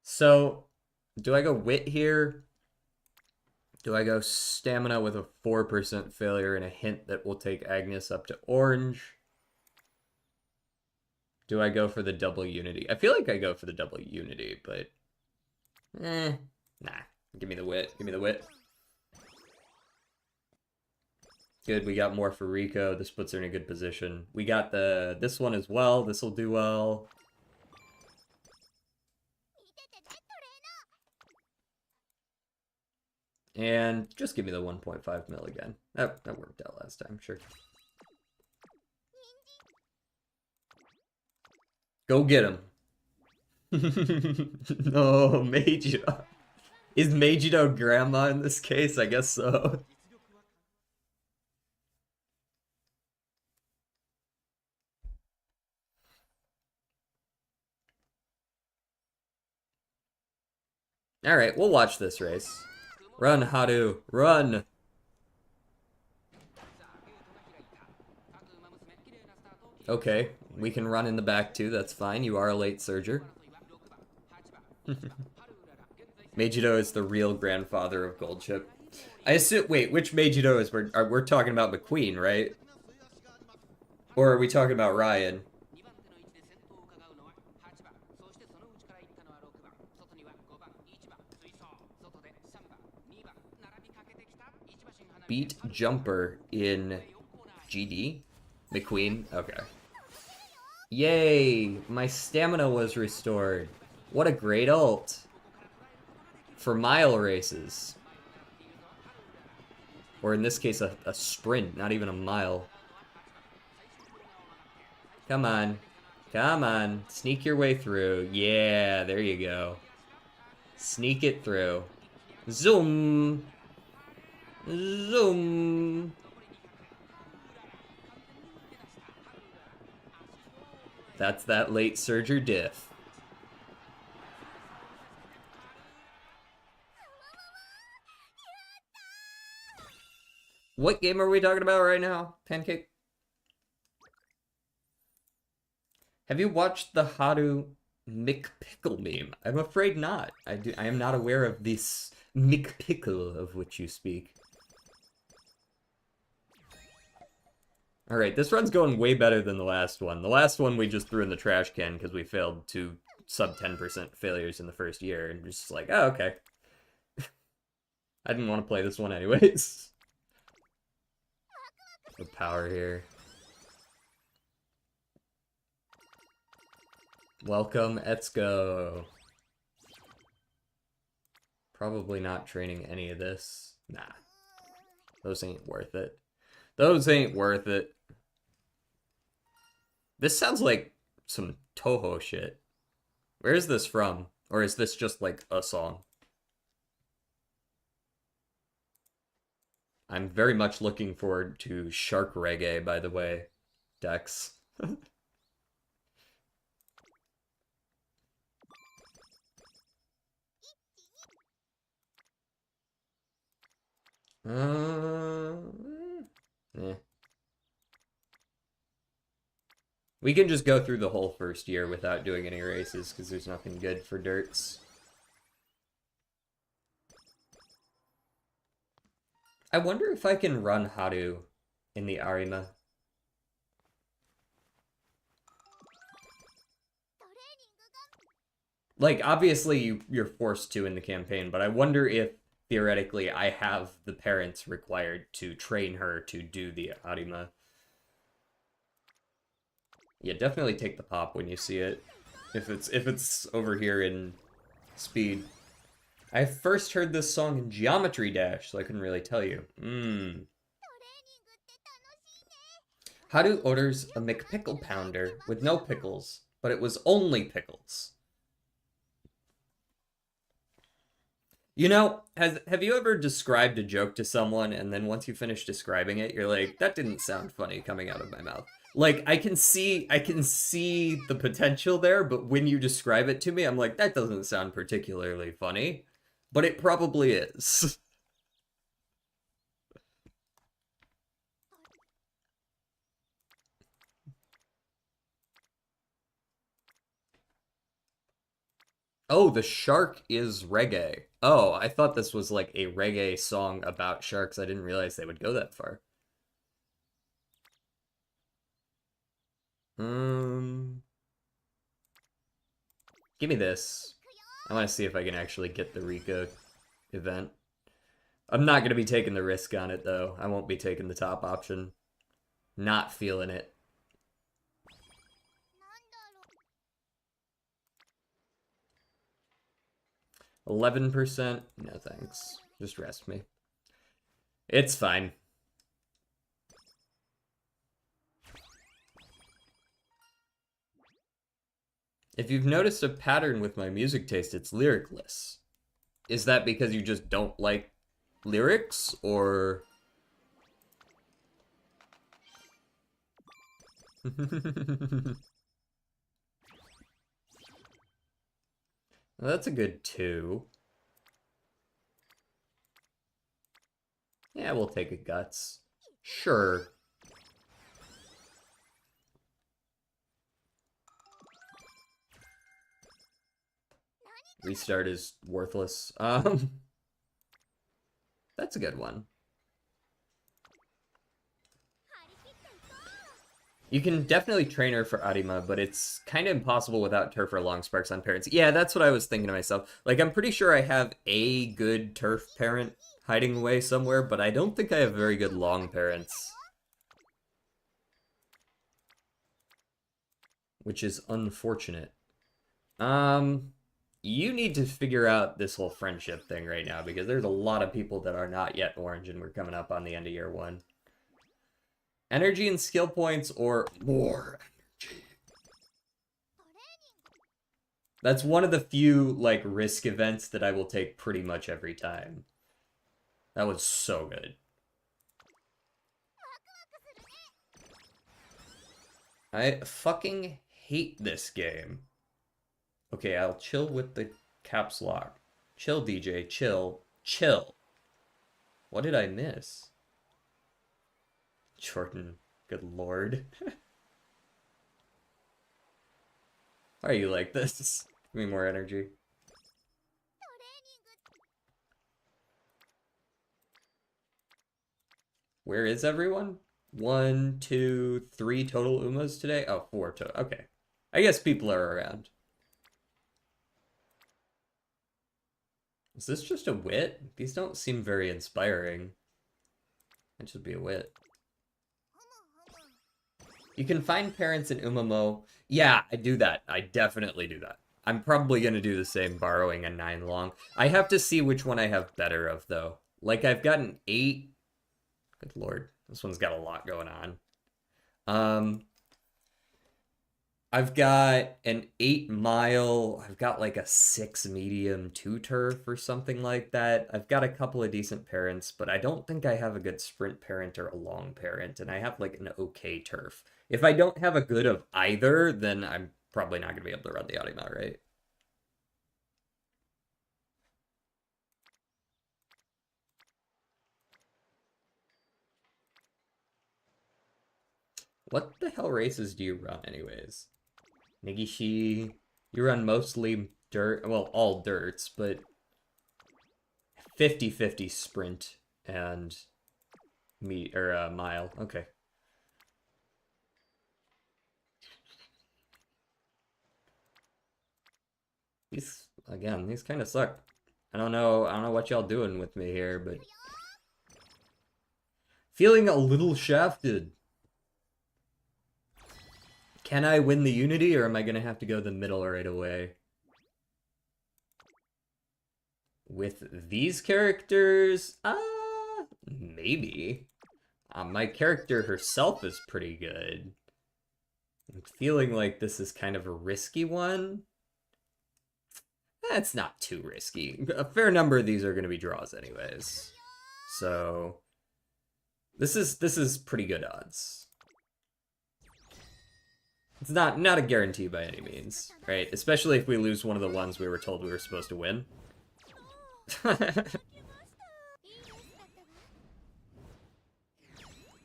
So, do I go wit here? Do I go stamina with a 4% failure and a hint that will take Agnes up to orange? Do I go for the double unity? I feel like I go for the double unity, but... Nah. Give me the wit. Give me the wit. Good, we got more for Rico. This puts her in a good position. We got this one as well. This will do well. And just give me the 1.5 mil again. That worked out last time, sure. Go get him. No, Meijiro. Is Meijiro grandma in this case? I guess so. Alright, we'll watch this race. Run, Haru, run! Okay, we can run in the back too, that's fine. You are a late surger. Meijiro is the real grandfather of Goldship. I assume, wait, which Meijiro is we're talking about McQueen, right? Or are we talking about Ryan? Beat Jumper in GD? McQueen? Okay. Yay! My stamina was restored. What a great ult. For mile races. Or in this case, a sprint, not even a mile. Come on. Come on. Sneak your way through. Yeah, there you go. Sneak it through. Zoom! Zoom! That's that late surger diff. What game are we talking about right now, Pancake? Have you watched the Haru McPickle meme? I'm afraid not. I am not aware of this McPickle of which you speak. Alright, this run's going way better than the last one. The last one we just threw in the trash can because we failed 2 sub 10% failures in the first year, and just like, oh, okay. I didn't want to play this one anyways. The power here. Welcome, let's go. Probably not training any of this. Nah, those ain't worth it. Those ain't worth it. This sounds like some Toho shit. Where is this from? Or is this just like a song? I'm very much looking forward to Shark Reggae, by the way, Dex. uh, eh. We can just go through the whole first year without doing any races, because there's nothing good for dirts. I wonder if I can run Haru in the Arima. Like, obviously you're forced to in the campaign, but I wonder if, theoretically, I have the parents required to train her to do the Arima. Yeah, definitely take the pop when you see it. If it's over here in speed. I first heard this song in Geometry Dash, so I couldn't really tell you. Haru orders a McPickle Pounder with no pickles, but it was only pickles. You know, have you ever described a joke to someone and then once you finish describing it, you're like, that didn't sound funny coming out of my mouth. Like I can see the potential there, but when you describe it to me, I'm like, that doesn't sound particularly funny, but it probably is. Oh, the shark is reggae. Oh, I thought this was like a reggae song about sharks. I didn't realize they would go that far. Um, Give me this. I want to see if I can actually get the Rika event. I'm not going to be taking the risk on it, though. I won't be taking the top option. Not feeling it. $11%? No thanks. Just rest me. It's fine. If you've noticed a pattern with my music taste, it's lyricless. Is that because you just don't like lyrics, or... That's a good 2. Yeah, we'll take a guts. Sure. Restart is worthless. That's a good one. You can definitely train her for Arima, but it's kind of impossible without turf or long sparks on parents. Yeah, that's what I was thinking to myself. Like, I'm pretty sure I have a good turf parent hiding away somewhere, but I don't think I have very good long parents. Which is unfortunate. You need to figure out this whole friendship thing right now, because there's a lot of people that are not yet orange, and we're coming up on the end of year 1. Energy and skill points, or more energy. That's one of the few, like, risk events that I will take pretty much every time. That was so good. I fucking hate this game. Okay, I'll chill with the caps lock. Chill, DJ, chill. Chill. What did I miss? Jordan, good lord. Why are you like this? Give me more energy. Where is everyone? 1, 2, 3 total Umas today? Oh, 4 total. Okay. I guess people are around. Is this just a wit? These don't seem very inspiring. It should be a wit. You can find parents in Umamo. Yeah, I do that. I definitely do that. I'm probably gonna do the same, borrowing a 9 long. I have to see which one I have better of, though. Like, I've got an 8. Good lord, this one's got a lot going on. I've got an 8 mile. I've got like a 6 medium 2 turf or something like that. I've got a couple of decent parents, but I don't think I have a good sprint parent or a long parent, and I have like an okay turf. If I don't have a good of either, then I'm probably not going to be able to run the Audemars, right? What the hell races do you run anyways? Nigishi, you run mostly dirt, well, all dirts, but 50-50 sprint and mile. Okay. These kind of suck. I don't know what y'all doing with me here, but feeling a little shafted. Can I win the Unity, or am I gonna have to go the middle right away? With these characters, maybe. My character herself is pretty good. I'm feeling like this is kind of a risky one. It's not too risky. A fair number of these are going to be draws anyways. So this is pretty good odds. It's not a guarantee by any means, right? Especially if we lose one of the ones we were told we were supposed to win.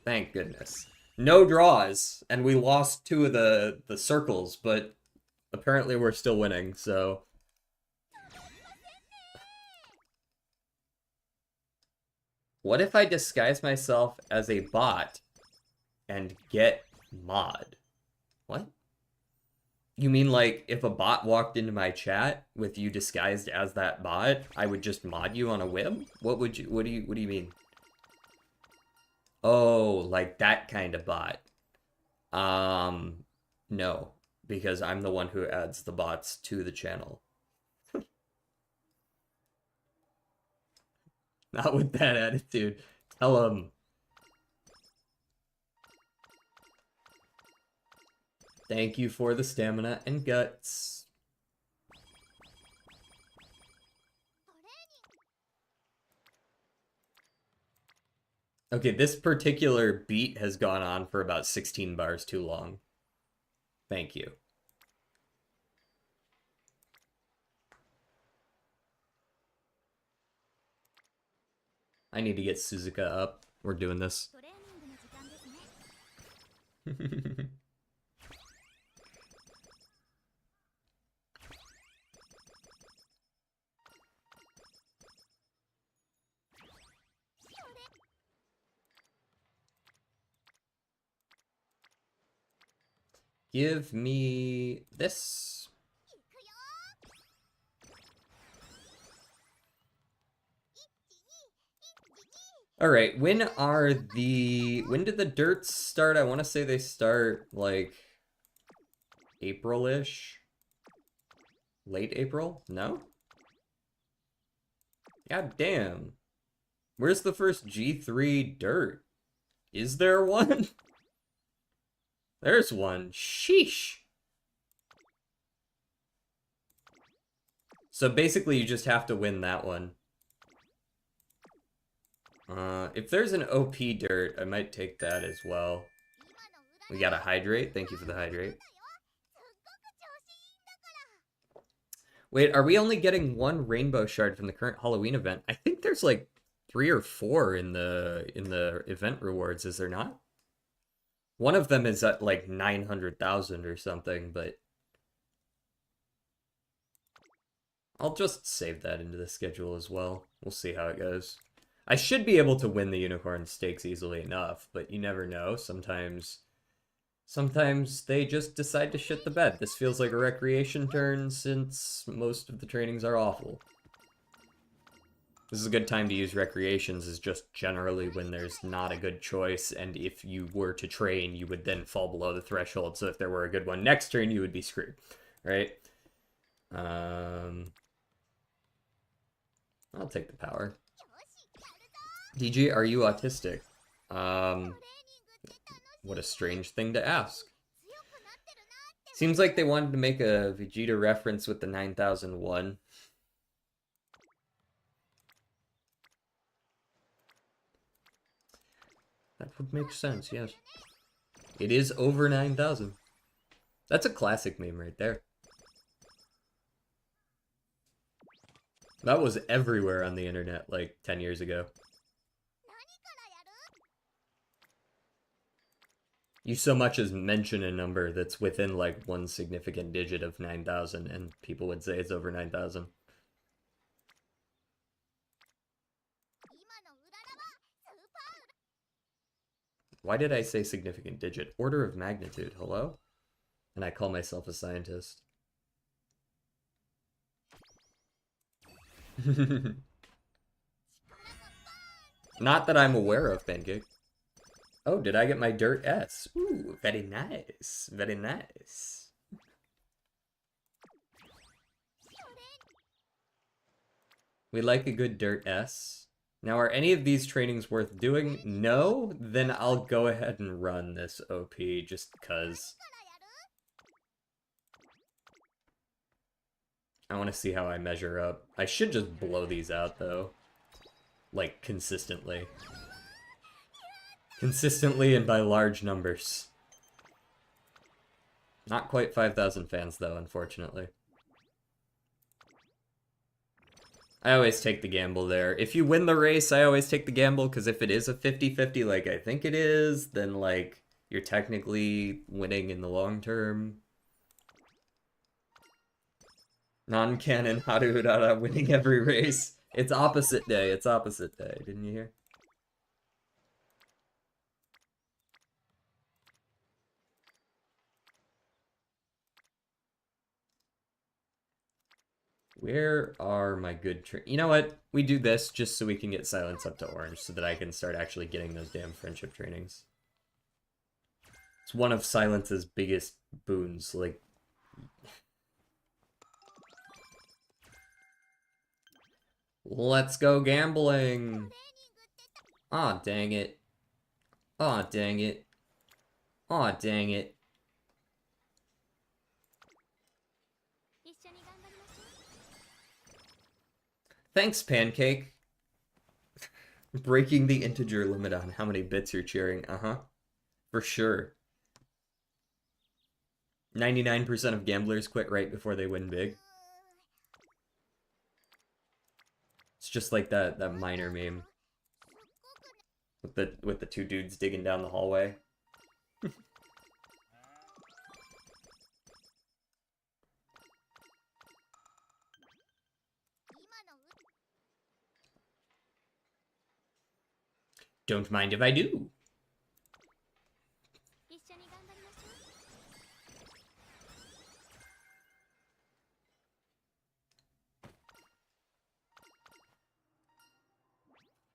Thank goodness. No draws, and we lost 2 of the circles, but apparently we're still winning, so... What if I disguise myself as a bot and get mod? What? You mean like if a bot walked into my chat with you disguised as that bot, I would just mod you on a whim? What do you mean? Oh, like that kind of bot. No, because I'm the one who adds the bots to the channel. Not with that attitude. Tell him. Thank you for the stamina and guts. Okay, this particular beat has gone on for about 16 bars too long. Thank you. I need to get Suzuka up. We're doing this. Give me this. All right, when did the dirts start? I want to say they start like April-ish. Late April? No? God damn. Where's the first G3 dirt? Is there one? There's one. Sheesh. So basically you just have to win that one. If there's an OP dirt, I might take that as well. We got a hydrate. Thank you for the hydrate. Wait, are we only getting 1 rainbow shard from the current Halloween event? I think there's like 3 or 4 in the event rewards, is there not? One of them is at like 900,000 or something, but I'll just save that into the schedule as well. We'll see how it goes. I should be able to win the unicorn stakes easily enough, but you never know. Sometimes they just decide to shit the bed. This feels like a recreation turn since most of the trainings are awful. This is a good time to use recreations, is just generally when there's not a good choice, and if you were to train, you would then fall below the threshold, so if there were a good one next turn, you would be screwed, right? Um, I'll take the power. DG, are you autistic? Um, what a strange thing to ask. Seems like they wanted to make a Vegeta reference with the 9001. That would make sense, yes. It is over 9,000. That's a classic meme right there. That was everywhere on the internet like 10 years ago. You so much as mention a number that's within like one significant digit of 9,000 and people would say it's over 9,000. Why did I say significant digit? Order of magnitude, hello? And I call myself a scientist. Not that I'm aware of, Pancake. Oh, did I get my Dirt S? Ooh, very nice. Very nice. We like a good Dirt S. Now, are any of these trainings worth doing? No? Then I'll go ahead and run this OP just because. I want to see how I measure up. I should just blow these out, though. Like, consistently. Consistently and by large numbers. Not quite 5,000 fans, though, unfortunately. I always take the gamble there. If you win the race, I always take the gamble, because if it is a 50-50 like I think it is, then, like, you're technically winning in the long term. Non-canon Haruhara winning every race. It's opposite day, it's opposite day, didn't you hear? Where are my good You know what? We do this just so we can get silence up to orange so that I can start actually getting those damn friendship trainings. It's one of Silence's biggest boons, like... Let's go gambling! Aw, dang it. Aw, dang it. Aw, dang it. Thanks, Pancake. Breaking the integer limit on how many bits you're cheering. Uh-huh. For sure. 99% of gamblers quit right before they win big. It's just like that miner meme. With the two dudes digging down the hallway. Don't mind if I do.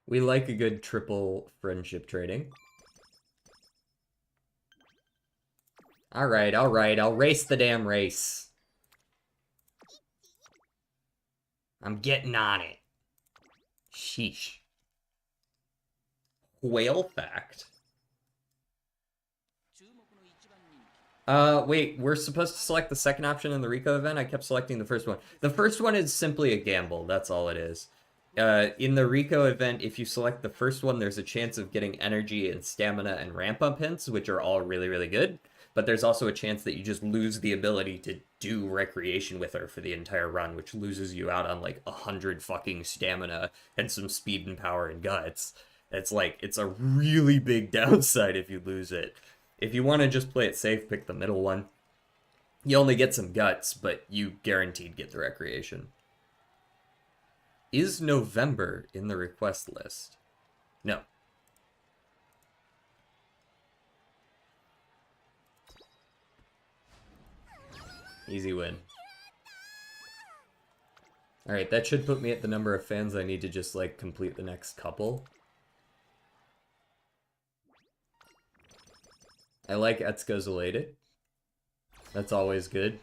We like a good triple friendship trading. Alright, I'll race the damn race. I'm getting on it. Sheesh. Whale fact. Wait, we're supposed to select the second option in the Rico event? I kept selecting the first one. The first one is simply a gamble, that's all it is. In the Rico event, if you select the first one, there's a chance of getting energy and stamina and ramp-up hints, which are all really, really good. But there's also a chance that you just lose the ability to do recreation with her for the entire run, which loses you out on like 100 fucking stamina and some speed and power and guts. It's like, it's a really big downside if you lose it. If you want to just play it safe, pick the middle one. You only get some guts, but you guaranteed get the recreation. Is November in the request list? No. Easy win. Alright, that should put me at the number of fans I need to just, like, complete the next couple. I like Etsuko's elated. That's always good.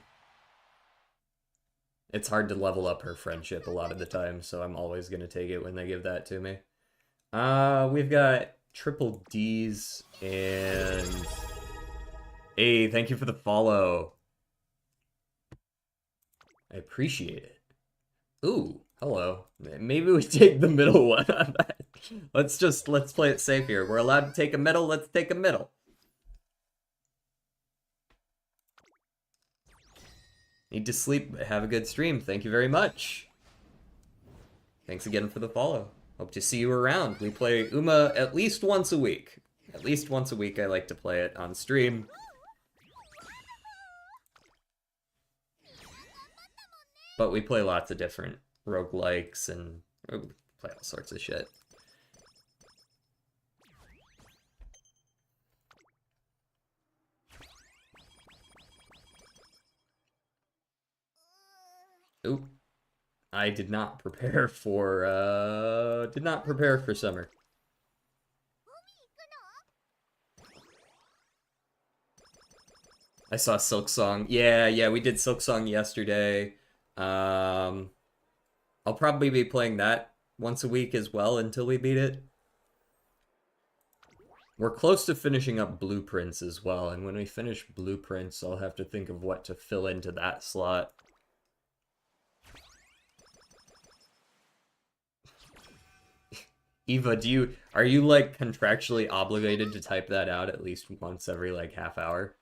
It's hard to level up her friendship a lot of the time, so I'm always gonna take it when they give that to me. We've got triple D's and... Hey, thank you for the follow. I appreciate it. Ooh, hello. Maybe we take the middle one on that. Let's play it safe here. We're allowed to take a middle, let's take a middle. Need to sleep, have a good stream. Thank you very much. Thanks again for the follow. Hope to see you around. We play Uma at least once a week. At least once a week I like to play it on stream. But we play lots of different roguelikes and we play all sorts of shit. Oop. I did not prepare for summer. I saw Silk Song. Yeah, we did Silk Song yesterday. I'll probably be playing that once a week as well until we beat it. We're close to finishing up Blueprints as well, and when we finish Blueprints, I'll have to think of what to fill into that slot. Eva, are you like contractually obligated to type that out at least once every like half hour?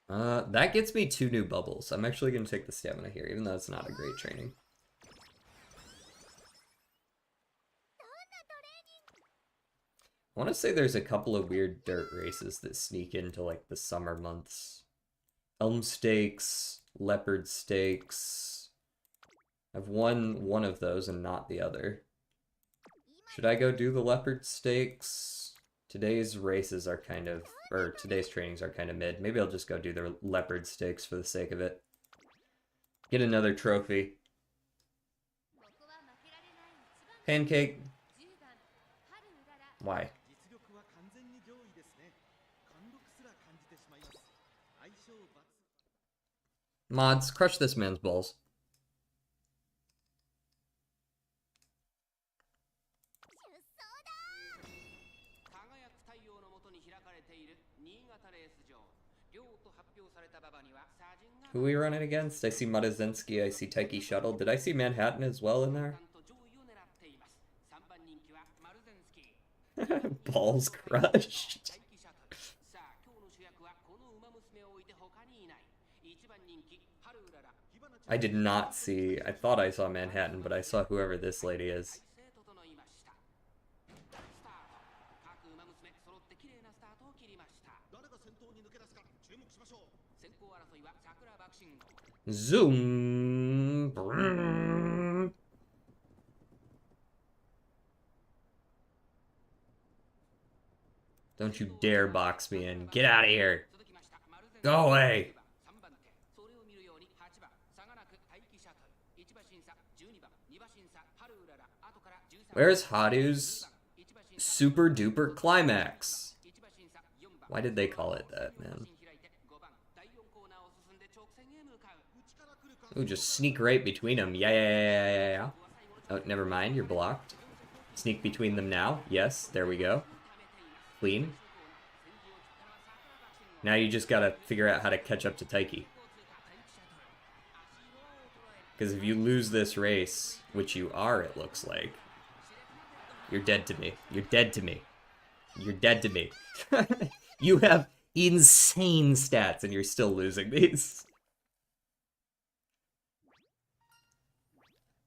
That gets me 2 new bubbles. I'm actually gonna take the stamina here, even though it's not a great training. I want to say there's a couple of weird dirt races that sneak into like the summer months. Elm Stakes, Leopard Stakes. I've won one of those and not the other. Should I go do the Leopard Stakes? Today's races are kind of, or today's trainings are kind of mid. Maybe I'll just go do the Leopard Stakes for the sake of it. Get another trophy. Pancake. Why? Mods, crush this man's balls. Who are we running against? I see Matazinski, I see Taiki Shuttle. Did I see Manhattan as well in there? Balls crushed. I did not see, I thought I saw Manhattan, but I saw whoever this lady is. Zoom. Don't you dare box me in. Get out of here. Go away. Where's Haru's super duper climax? Why did they call it that, man? Ooh, just sneak right between them. Yeah. Oh, never mind. You're blocked. Sneak between them now. Yes, there we go. Clean. Now you just gotta figure out how to catch up to Taiki. Because if you lose this race, which you are, it looks like, you're dead to me. You're dead to me. You're dead to me. You have insane stats and you're still losing these.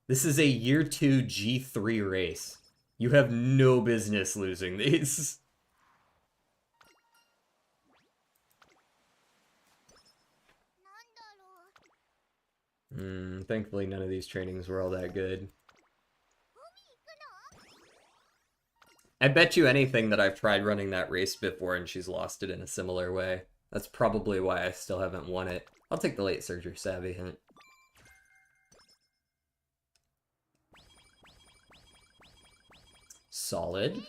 This is a year 2 G3 race. You have no business losing these. Thankfully none of these trainings were all that good. I bet you anything that I've tried running that race before and she's lost it in a similar way. That's probably why I still haven't won it. I'll take the late surger savvy hint. Solid.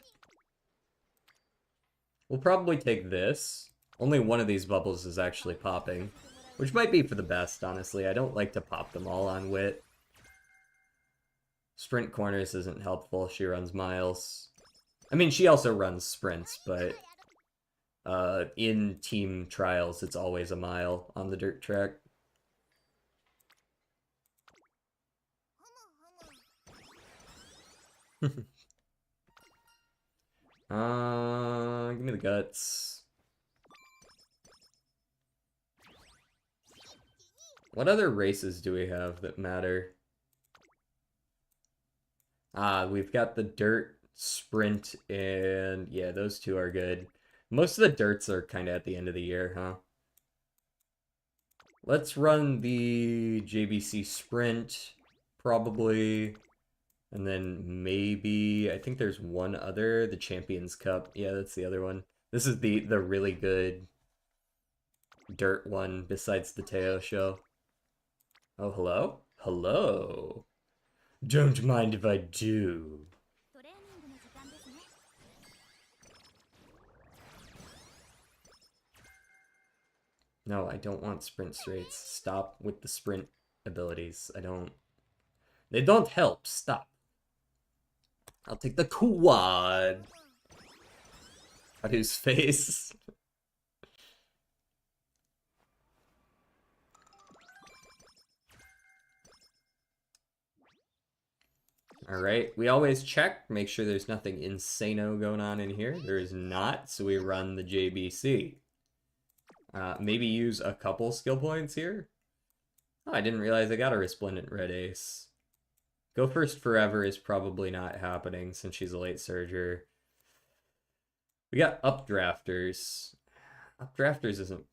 We'll probably take this, Only one of these bubbles is actually popping, which might be for the best, honestly. I don't like to pop them all on wit. Sprint corners isn't helpful. She runs miles. I mean, she also runs sprints, but in team trials, it's always a mile on the dirt track. Give me the guts. What other races do we have that matter? We've got the dirt, sprint, and yeah, those two are good. Most of the dirts are kind of at the end of the year, huh? Let's run the JBC sprint, probably. And then maybe, I think there's one other, the Champions Cup. Yeah, that's the other one. This is the really good dirt one besides the Teo show. Oh, hello? Hello. Don't mind if I do. No, I don't want sprint straights. Stop with the sprint abilities. They don't help. Stop. I'll take the quad. Cut his face. Alright, we always check, make sure there's nothing insano going on in here. There is not, so we run the JBC. Maybe use a couple skill points here. Oh, I didn't realize I got a Resplendent Red Ace. Go First Forever is probably not happening since she's a late surger. We got Updrafters. Updrafters isn't...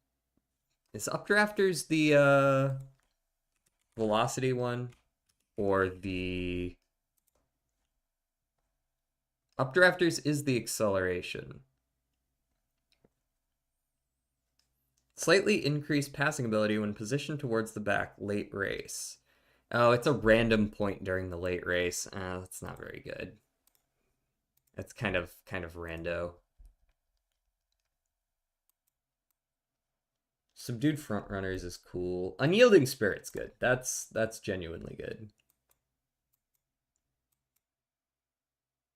Is Updrafters the, Velocity one? Or the... Updrafters is the acceleration. Slightly increased passing ability when positioned towards the back late race. Oh, it's a random point during the late race. That's not very good. That's kind of rando. Subdued Frontrunners is cool. Unyielding Spirit's good. That's genuinely good.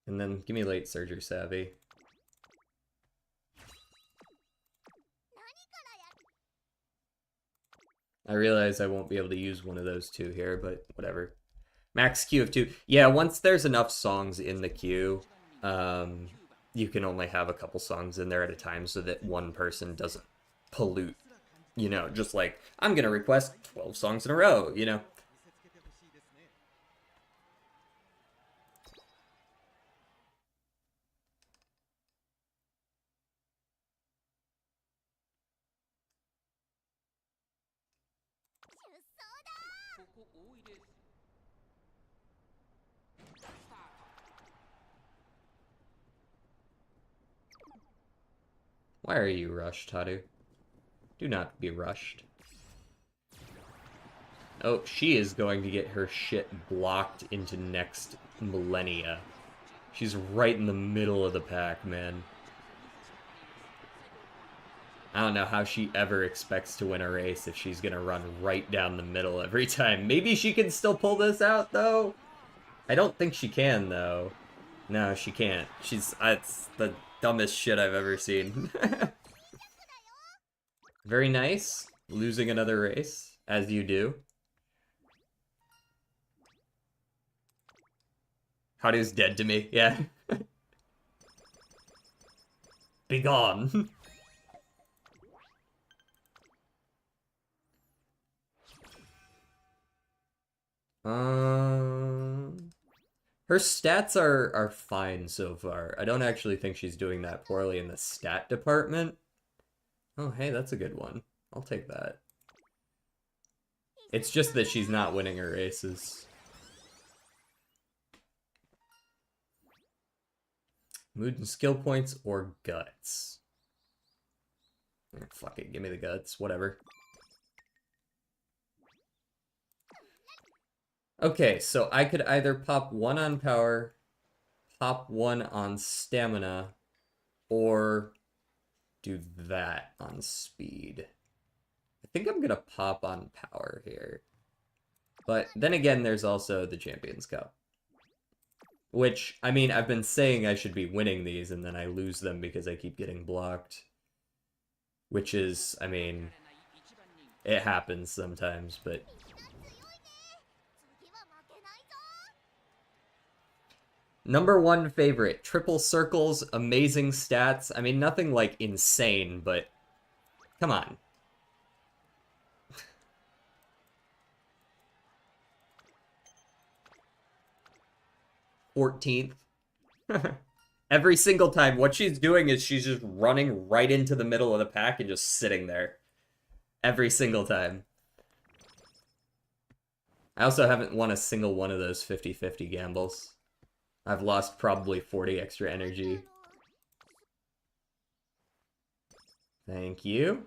And then give me Late Surger Savvy. I realize I won't be able to use one of those two here, but whatever. Max queue of 2. Yeah, once there's enough songs in the queue, you can only have a couple songs in there at a time so that one person doesn't pollute. You know, just like, I'm gonna request 12 songs in a row, you know? Why are you rushed, Haru? Do not be rushed. Oh, she is going to get her shit blocked into next millennia. She's right in the middle of the pack, man. I don't know how she ever expects to win a race if she's gonna run right down the middle every time. Maybe she can still pull this out, though? I don't think she can, though. No, she can't. It's the dumbest shit I've ever seen. Very nice. Losing another race, as you do. Haru's dead to me, yeah. Be gone. Her stats are fine so far. I don't actually think she's doing that poorly in the stat department. Oh, hey, that's a good one. I'll take that. It's just that she's not winning her races. Mood and skill points or guts? Fuck it, give me the guts, whatever. Okay, so I could either pop 1 on power, pop 1 on stamina, or do that on speed. I think I'm gonna pop on power here. But then again, there's also the Champions Cup. Which, I mean, I've been saying I should be winning these, and then I lose them because I keep getting blocked. Which is, I mean, it happens sometimes, but... Number one favorite, triple circles, amazing stats. I mean, nothing, like, insane, but... Come on. 14th. Every single time, what she's doing is she's just running right into the middle of the pack and just sitting there. Every single time. I also haven't won a single one of those 50-50 gambles. I've lost probably 40 extra energy. Thank you.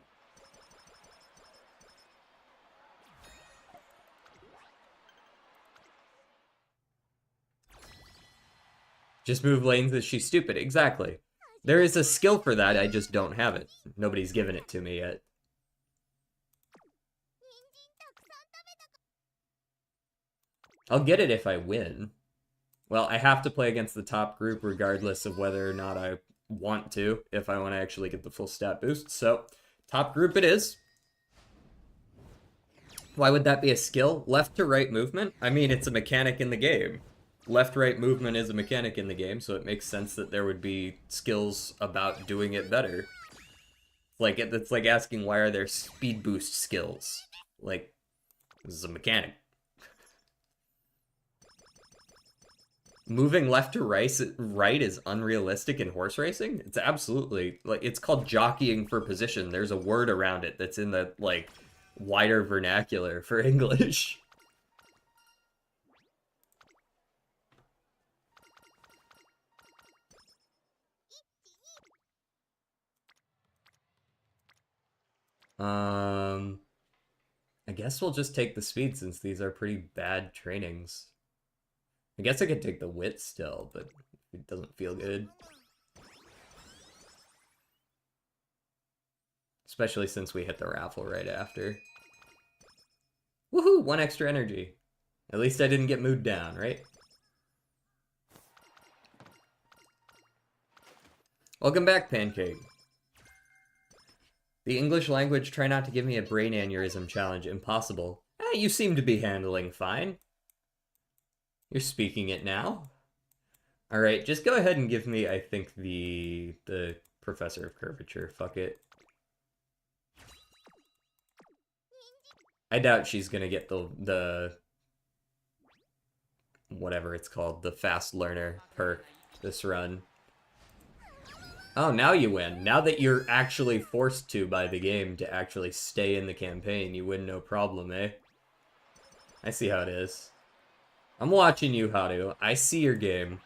Just move lanes that she's stupid. Exactly. There is a skill for that, I just don't have it. Nobody's given it to me yet. I'll get it if I win. Well, I have to play against the top group regardless of whether or not I want to, if I want to actually get the full stat boost. So, top group it is. Why would that be a skill? Left to right movement? I mean, it's a mechanic in the game. Left-right movement is a mechanic in the game, so it makes sense that there would be skills about doing it better. Like, it's like asking why are there speed boost skills? Like, this is a mechanic. Moving left to right is unrealistic in horse racing? It's absolutely, like, it's called jockeying for position. There's a word around it that's in the, like, wider vernacular for English. I guess we'll just take the speed since these are pretty bad trainings. I guess I could take the wit still, but it doesn't feel good. Especially since we hit the raffle right after. Woohoo! 1 extra energy. At least I didn't get moved down, right? Welcome back, Pancake. The English language, try not to give me a brain aneurysm challenge. Impossible. You seem to be handling fine. You're speaking it now. Alright, just go ahead and give me, I think, the Professor of Curvature. Fuck it. I doubt she's gonna get the whatever it's called, the fast learner perk this run. Oh, now you win. Now that you're actually forced to by the game to actually stay in the campaign, you win no problem, eh? I see how it is. I'm watching you, Haru. I see your game.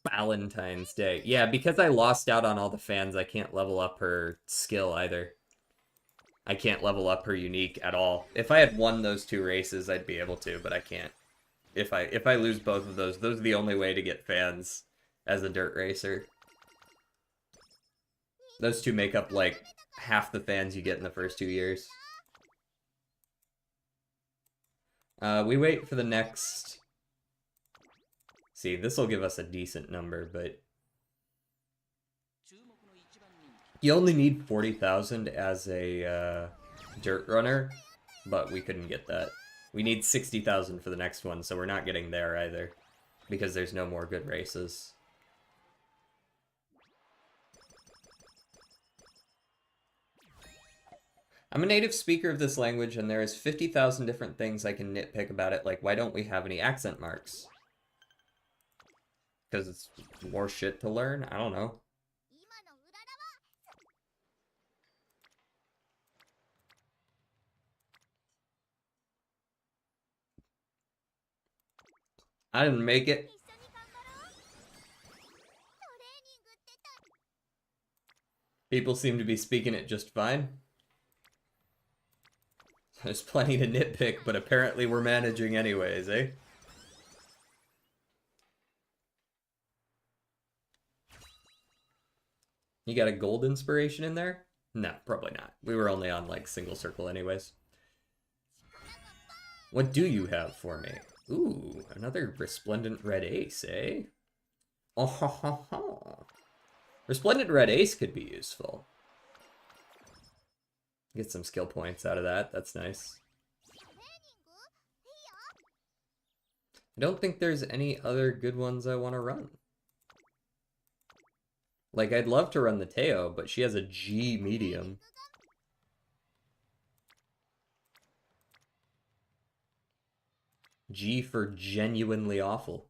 Valentine's Day. Yeah, because I lost out on all the fans, I can't level up her skill either. I can't level up her unique at all. If I had won those 2 races, I'd be able to, but I can't. If I lose both of those are the only way to get fans as a dirt racer. Those 2 make up, like, half the fans you get in the first 2 years. We wait for the next... See, this will give us a decent number, but... You only need 40,000 as a dirt runner, but we couldn't get that. We need 60,000 for the next one, so we're not getting there either, because there's no more good races. I'm a native speaker of this language, and there is 50,000 different things I can nitpick about it, like why don't we have any accent marks? Because it's more shit to learn? I don't know. I didn't make it. People seem to be speaking it just fine. There's plenty to nitpick, but apparently we're managing anyways, eh? You got a gold inspiration in there? No, probably not. We were only on, like, single circle anyways. What do you have for me? Ooh, another resplendent red ace, eh? Oh, ha, ha, ha. Resplendent red ace could be useful. Get some skill points out of that. That's nice. I don't think there's any other good ones I want to run. Like, I'd love to run the Teo, but she has a G medium. G for genuinely awful.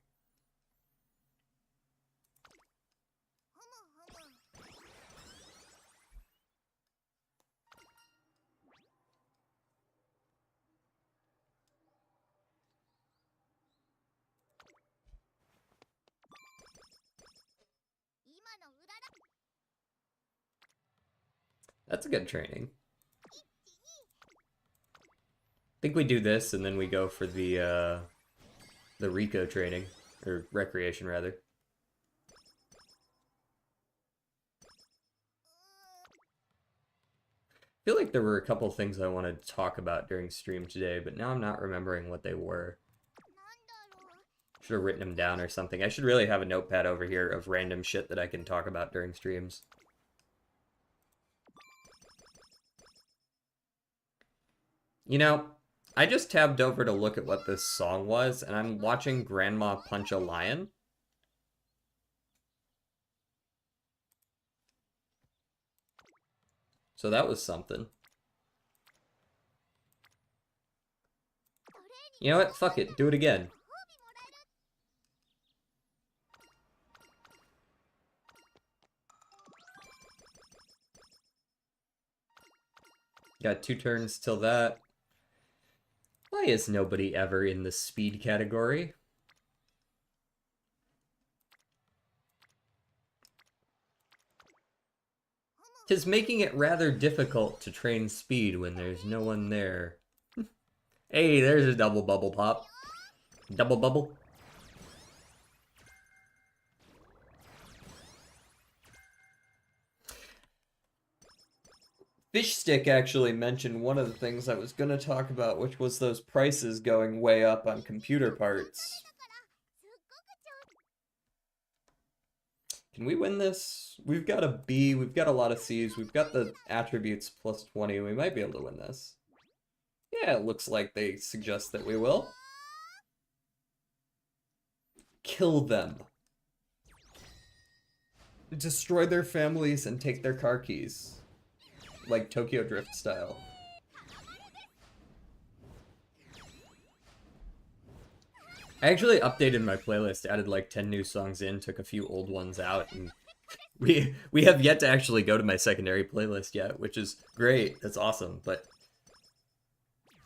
That's a good training. I think we do this and then we go for the Rico training. Or recreation, rather. I feel like there were a couple things I wanted to talk about during stream today, but now I'm not remembering what they were. Should have written them down or something. I should really have a notepad over here of random shit that I can talk about during streams. You know, I just tabbed over to look at what this song was, and I'm watching Grandma punch a lion. So that was something. You know what? Fuck it. Do it again. Got 2 turns till that. Why is nobody ever in the speed category? Tis making it rather difficult to train speed when there's no one there. Hey, there's a double bubble pop. Double bubble. Fishstick actually mentioned one of the things I was going to talk about, which was those prices going way up on computer parts. Can we win this? We've got a B, we've got a lot of C's, we've got the attributes plus 20, we might be able to win this. Yeah, it looks like they suggest that we will. Kill them. Destroy their families and take their car keys. Like Tokyo Drift style. I actually updated my playlist, added like 10 new songs in, took a few old ones out, and we have yet to actually go to my secondary playlist yet, which is great. That's awesome, but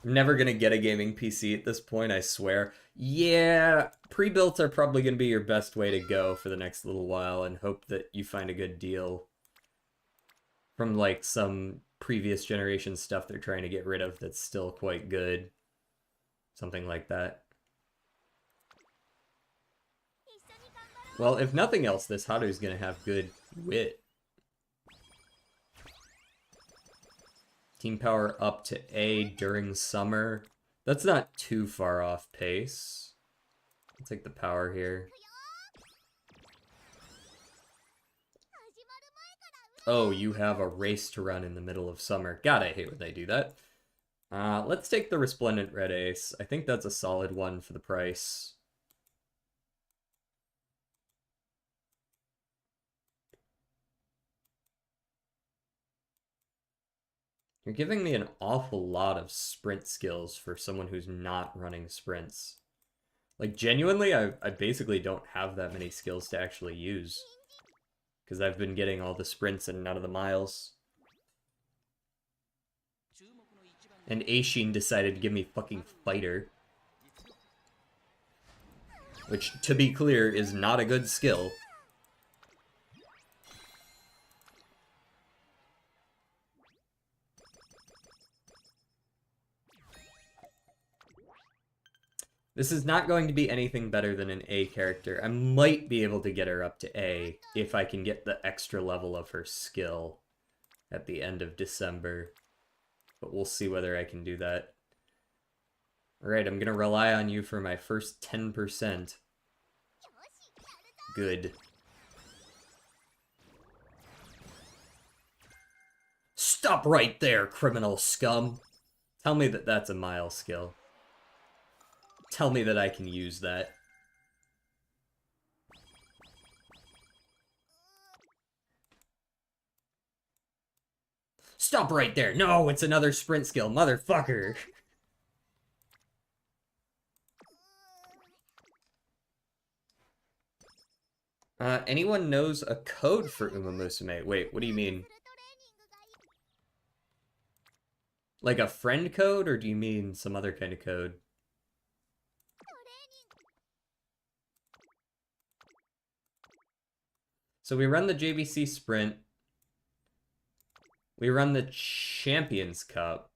I'm never gonna get a gaming PC at this point, I swear. Yeah, pre-built are probably gonna be your best way to go for the next little while, and hope that you find a good deal from like some previous generation stuff they're trying to get rid of that's still quite good. Something like that. Well, if nothing else, this Haru's gonna have good wit. Team power up to A during summer. That's not too far off pace. I'll take the power here. Oh, you have a race to run in the middle of summer. God, I hate when they do that. Let's take the Resplendent Red Ace. I think that's a solid one for the price. You're giving me an awful lot of sprint skills for someone who's not running sprints. Like, genuinely, I basically don't have that many skills to actually use. Because I've been getting all the sprints and none of the miles. And Aishin decided to give me fucking fighter. Which, to be clear, is not a good skill. This is not going to be anything better than an A character. I might be able to get her up to A if I can get the extra level of her skill at the end of December. But we'll see whether I can do that. Alright, I'm gonna rely on you for my first 10%. Good. Stop right there, criminal scum! Tell me that that's a Mile skill. Tell me that I can use that. Stop right there! No, it's another sprint skill, motherfucker! Anyone knows a code for Umamusume? Wait, what do you mean? Like a friend code, or do you mean some other kind of code? So we run the JVC Sprint. We run the Champions Cup.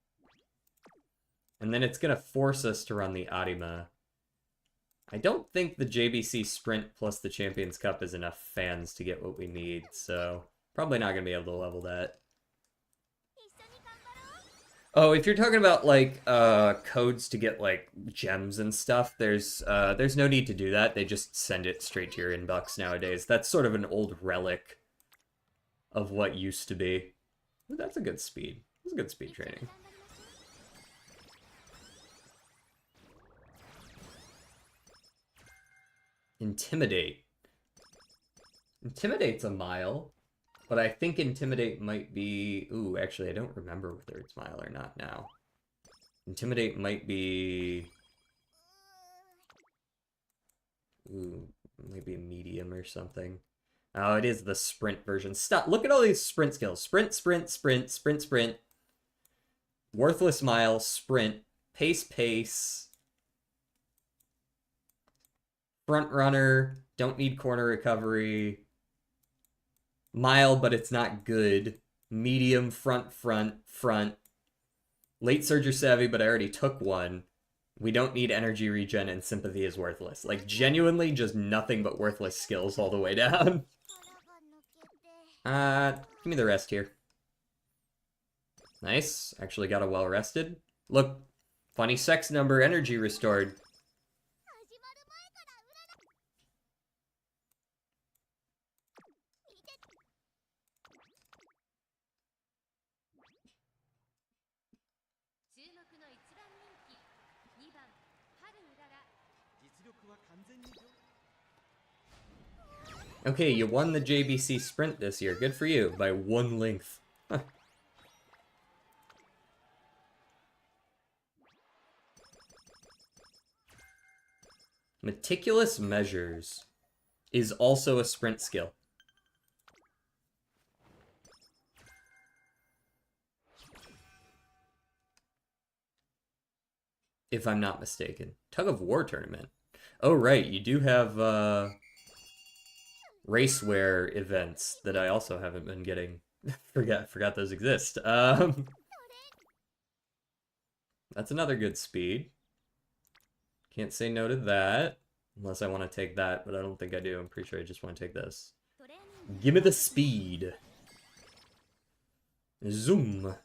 And then it's going to force us to run the Arima. I don't think the JBC Sprint plus the Champions Cup is enough fans to get what we need, so probably not going to be able to level that. Oh, if you're talking about, like, codes to get, like, gems and stuff, there's no need to do that. They just send it straight to your inbox nowadays. That's sort of an old relic of what used to be. Ooh, that's a good speed. That's a good speed training. Intimidate. Intimidate's a Mile. But I think Intimidate might be... Ooh, actually, I don't remember whether it's Mile or not now. Intimidate might be... Ooh, maybe a medium or something. Oh, it is the sprint version. Stop! Look at all these sprint skills. Sprint, sprint, sprint, sprint, sprint. Worthless Mile, sprint. Pace, pace. Front runner. Don't need corner recovery. Mile, but it's not good. Medium, front, front, front. Late surge or savvy, but I already took one. We don't need energy regen, and sympathy is worthless. Like, genuinely just nothing but worthless skills all the way down. Give me the rest here. Nice. Actually got a well rested. Look, funny sex number, energy restored. Okay, you won the JBC Sprint this year. Good for you, by one length. Meticulous Measures is also a sprint skill. If I'm not mistaken. Tug of War tournament. Oh, right, you do have, racewear events that I also haven't been getting. Forgot those exist. That's another good speed. Can't say no to that. Unless I want to take that, but I don't think I do. I'm pretty sure I just want to take this. Give me the speed. Zoom.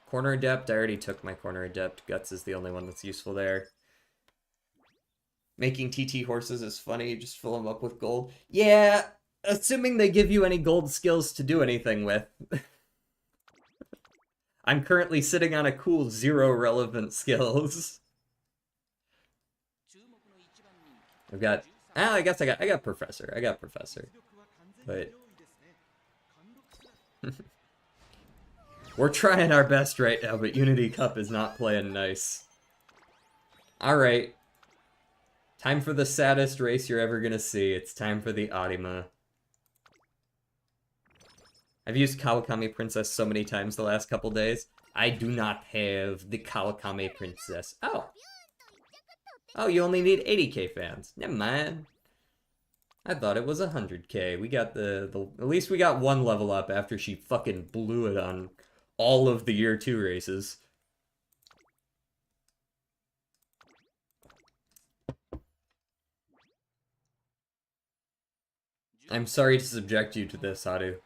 Corner Adept, I already took my Corner Adept. Guts is the only one that's useful there. Making TT horses is funny, just fill them up with gold. Yeah, assuming they give you any gold skills to do anything with. I'm currently sitting on a cool 0 relevant skills. I've got... I guess I got Professor. I got Professor. But... we're trying our best right now, but Unity Cup is not playing nice. Alright. Time for the saddest race you're ever gonna see. It's time for the Arima. I've used Kawakami Princess so many times the last couple days. I do not have the Kawakami Princess. Oh. Oh, you only need 80k fans. Never mind. I thought it was 100k. We got the at least we got one level up after she fucking blew it on all of the year 2 races. I'm sorry to subject you to this, Haru.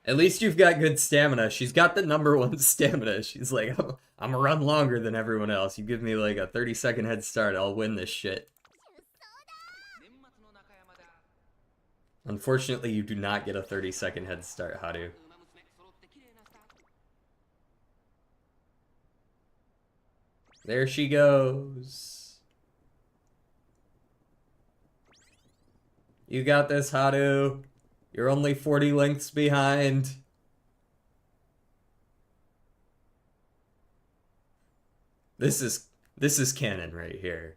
At least you've got good stamina. She's got the #1 stamina. She's like, I'm gonna run longer than everyone else. You give me like a 30-second head start, I'll win this shit. Unfortunately, you do not get a 30-second head start, Haru. There she goes. You got this, Haru. You're only 40 lengths behind. This is canon right here.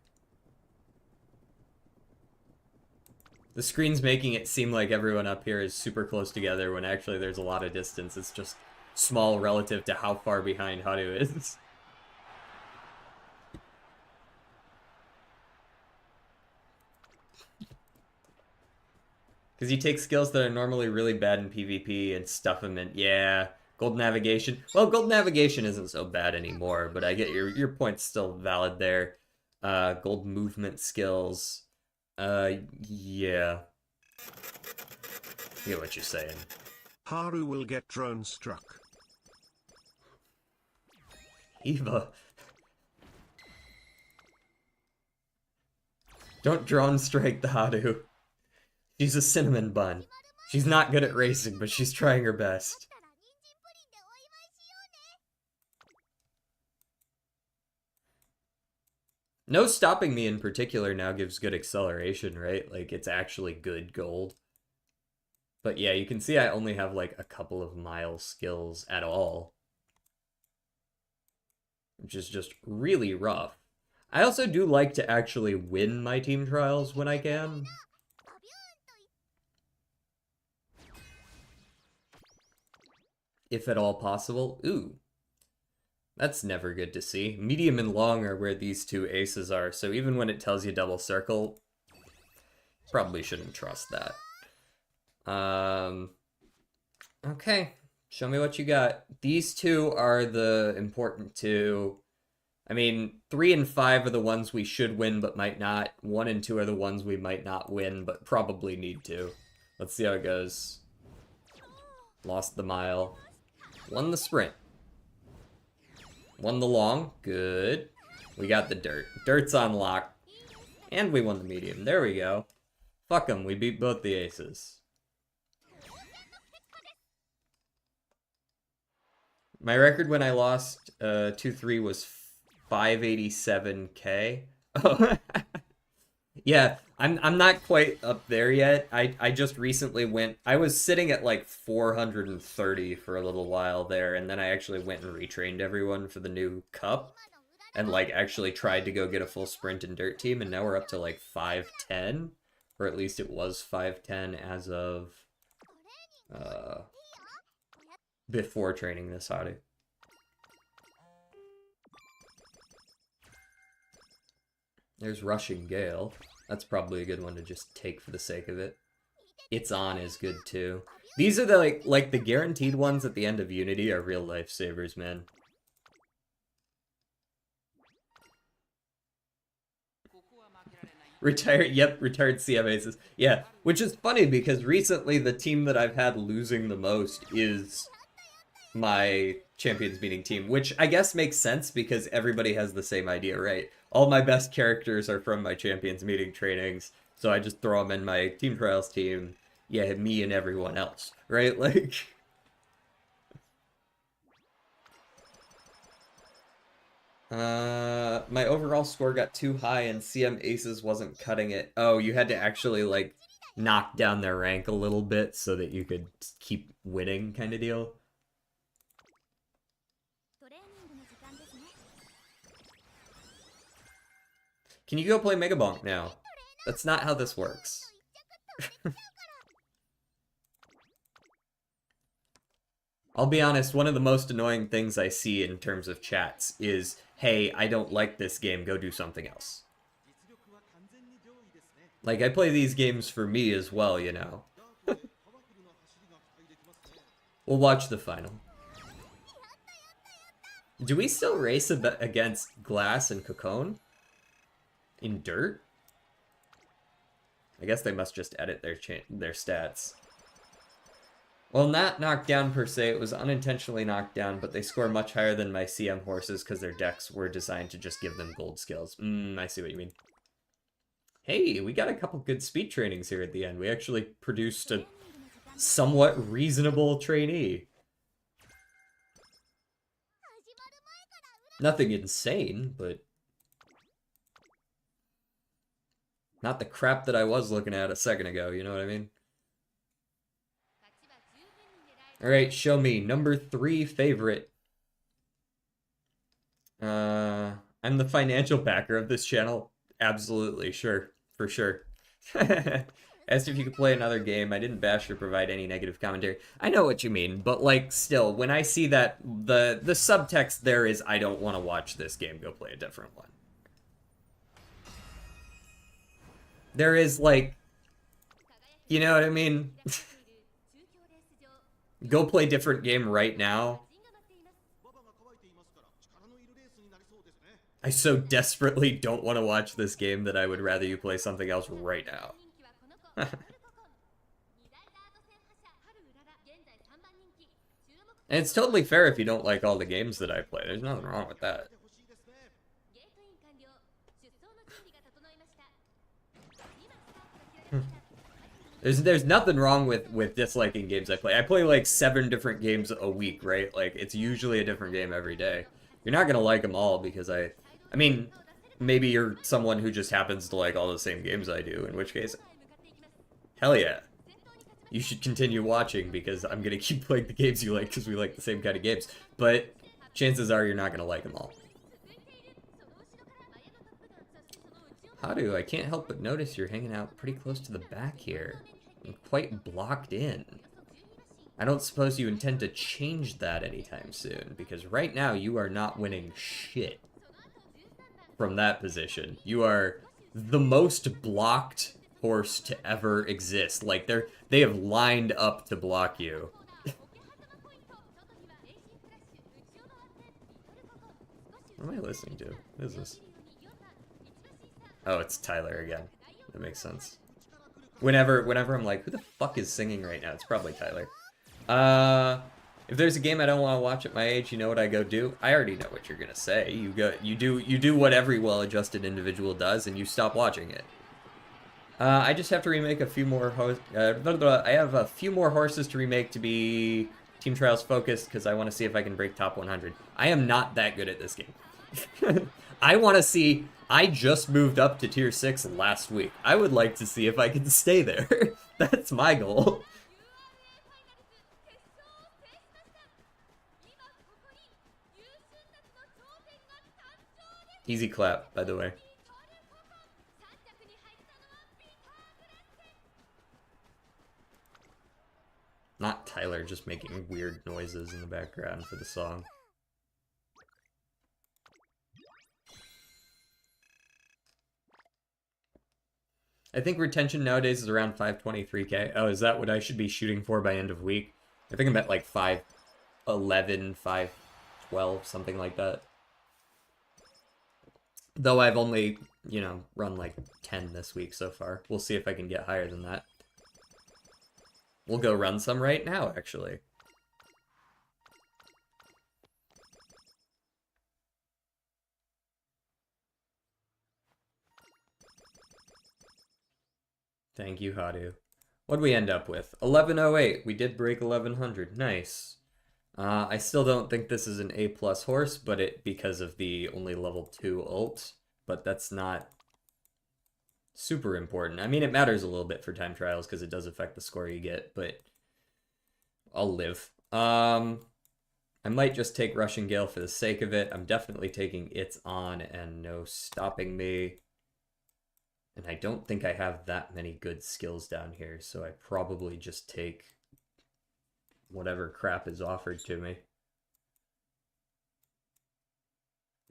The screen's making it seem like everyone up here is super close together when actually there's a lot of distance. It's just small relative to how far behind Haru is. Because you take skills that are normally really bad in PvP and stuff them in. Yeah, Gold Navigation. Well, Gold Navigation isn't so bad anymore, but I get your point's still valid there. Gold Movement skills. Yeah. I get what you're saying. Haru will get drone struck. Eva. Don't drone strike the Haru. She's a cinnamon bun. She's not good at racing, but she's trying her best. No stopping me in particular now gives good acceleration, right? Like, it's actually good gold. But yeah, you can see I only have like a couple of mile skills at all. Which is just really rough. I also do like to actually win my team trials when I can. If at all possible. Ooh. That's never good to see. Medium and long are where these two aces are, so even when it tells you double circle, probably shouldn't trust that. Okay. Show me what you got. These two are the important two. I mean, 3 and 5 are the ones we should win but might not. 1 and 2 are the ones we might not win but probably need to. Let's see how it goes. Lost the mile. Won the sprint. Won the long. Good. We got the dirt. Dirt's on lock. And we won the medium. There we go. Fuck them. We beat both the aces. My record when I lost 2-3 was 587k. Oh. Yeah, I'm not quite up there yet. I just recently went. I was sitting at like 430 for a little while there, and then I actually went and retrained everyone for the new cup, and like actually tried to go get a full sprint and dirt team, and now we're up to like 510, or at least it was 510 as of before training this Haru. There's Rushing Gale. That's probably a good one to just take for the sake of it. It's On is good too. These are the like the guaranteed ones at the end of Unity are real lifesavers, man. Retired CM aces. Yeah, which is funny because recently the team that I've had losing the most is my Champions Meeting team, which I guess makes sense because everybody has the same idea, right? All my best characters are from my Champions Meeting trainings, so I just throw them in my Team Trials team. Yeah, me and everyone else, right? Like... my overall score got too high and CM Aces wasn't cutting it. Oh, you had to actually, like, knock down their rank a little bit so that you could keep winning kind of deal. Can you go play Mega Bonk now? That's not how this works. I'll be honest, one of the most annoying things I see in terms of chats is, hey, I don't like this game, go do something else. Like, I play these games for me as well, you know. We'll watch the final. Do we still race against Glass and Cocoon? In dirt? I guess they must just edit their stats. Well, not knocked down per se, it was unintentionally knocked down, but they score much higher than my CM horses because their decks were designed to just give them gold skills. I see what you mean. Hey, we got a couple good speed trainings here at the end. We actually produced a somewhat reasonable trainee. Nothing insane, but not the crap that I was looking at a second ago, you know what I mean? Alright, show me. Number 3 favorite. I'm the financial backer of this channel. Absolutely, sure. For sure. Asked if you could play another game. I didn't bash or provide any negative commentary. I know what you mean, but like still, when I see that the subtext there is I don't want to watch this game, go play a different one. There is like, you know what I mean? Go play different game right now. I so desperately don't want to watch this game that I would rather you play something else right now. And it's totally fair if you don't like all the games that I play. There's nothing wrong with that. There's nothing wrong with disliking games I play. I play like 7 different games a week, right? Like it's usually a different game every day. You're not gonna like them all because I mean, maybe you're someone who just happens to like all the same games I do, in which case, hell yeah. You should continue watching because I'm gonna keep playing the games you like because we like the same kind of games. But chances are you're not gonna like them all. How do I can't help but notice you're hanging out pretty close to the back here. I'm quite blocked in. I don't suppose you intend to change that anytime soon, because right now you are not winning shit from that position. You are the most blocked horse to ever exist. Like they have lined up to block you. What am I listening to? What is this? Oh, it's Tyler again. That makes sense. Whenever I'm like, who the fuck is singing right now? It's probably Tyler. If there's a game I don't want to watch at my age, you know what I go do? I already know what you're gonna say. You do what every well-adjusted individual does, and you stop watching it. I just have to remake a few more. I have a few more horses to remake to be Team Trials focused because I want to see if I can break top 100. I am not that good at this game. I want to see. I just moved up to tier 6 last week. I would like to see if I can stay there. That's my goal. Easy clap, by the way. Not Tyler just making weird noises in the background for the song. I think retention nowadays is around 523k. Oh, is that what I should be shooting for by end of week? I think I'm at like 511, 512, something like that. Though I've only, you know, run like 10 this week so far. We'll see if I can get higher than that. We'll go run some right now, actually. Thank you, Hadu. What'd we end up with? 1108. We did break 1100. Nice. I still don't think this is an A+ horse, but because of the only level 2 ult. But that's not super important. I mean, it matters a little bit for time trials because it does affect the score you get, but I'll live. I might just take Russian Gale for the sake of it. I'm definitely taking It's On and No Stopping Me. And I don't think I have that many good skills down here, so I probably just take whatever crap is offered to me.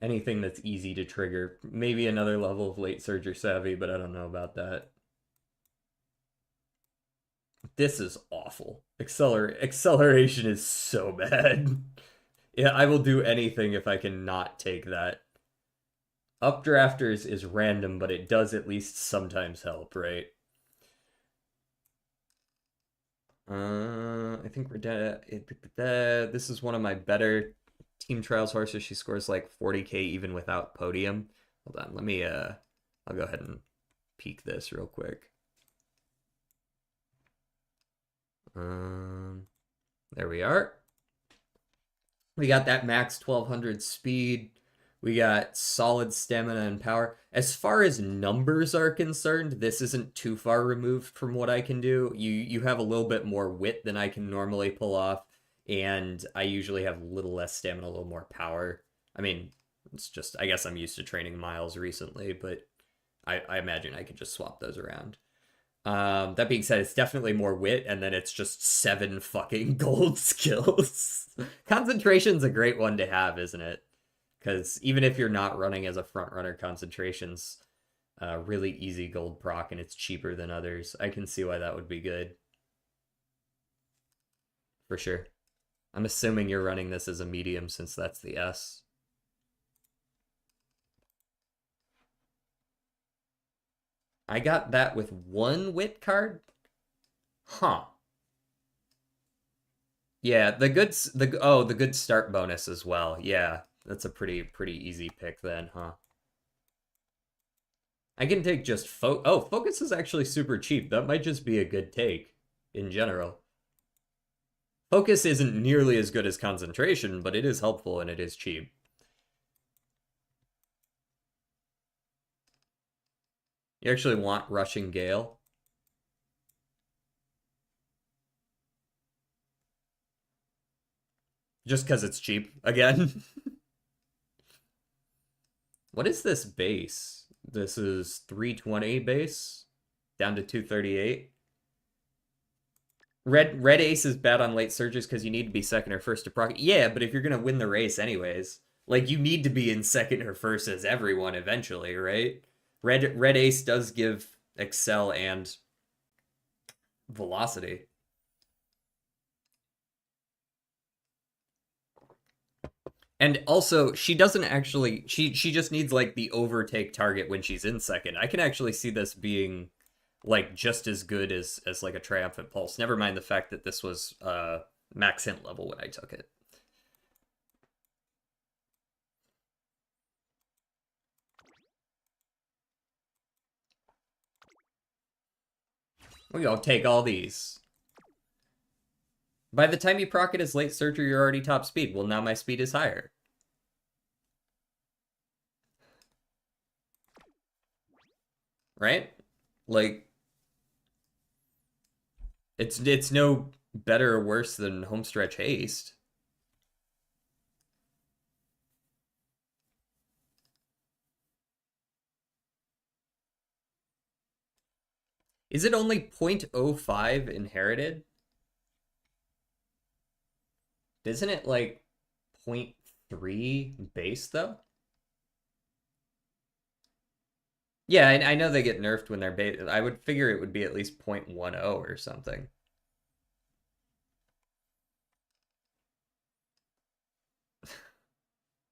Anything that's easy to trigger. Maybe another level of Late Surge or Savvy, but I don't know about that. This is awful. Acceleration is so bad. Yeah, I will do anything if I can not take that. Updrafters is random, but it does at least sometimes help, right? I think this is one of my better team trials horses. She scores like 40k even without podium. Hold on, let me I'll go ahead and peek this real quick. Um, there we are. We got that max 1200 speed. We got solid stamina and power. As far as numbers are concerned, this isn't too far removed from what I can do. You have a little bit more wit than I can normally pull off, and I usually have a little less stamina, a little more power. I mean, it's just I guess I'm used to training miles recently, but I imagine I could just swap those around. That being said, it's definitely more wit, and then it's just 7 fucking gold skills. Concentration's a great one to have, isn't it? Because even if you're not running as a front runner, concentration's really easy gold proc, and it's cheaper than others. I can see why that would be good. For sure. I'm assuming you're running this as a medium since that's the S. I got that with 1 wit card? Huh. Yeah, the good start bonus as well. Yeah, that's a pretty easy pick then, huh? I can take just focus is actually super cheap. That might just be a good take in general. Focus isn't nearly as good as concentration, but it is helpful and it is cheap. You actually want Rushing Gale? Just because it's cheap again. What is this base? This is 320 base down to 238. Red ace is bad on late surges because you need to be second or first to proc. Yeah, but if you're gonna win the race anyways, like you need to be in second or first as everyone eventually, right? Red ace does give excel and velocity. And also, she doesn't actually she just needs like the overtake target when she's in second. I can actually see this being like just as good as like a triumphant pulse. Never mind the fact that this was max hint level when I took it. We go take all these. By the time you proc it as late surger, you're already top speed. Well, now my speed is higher. Right? Like it's no better or worse than homestretch haste. Is it only 0.05 inherited? Isn't it like zero point 0.3 base though? Yeah, I know they get nerfed when they're base. I would figure it would be at least 0.10 or something.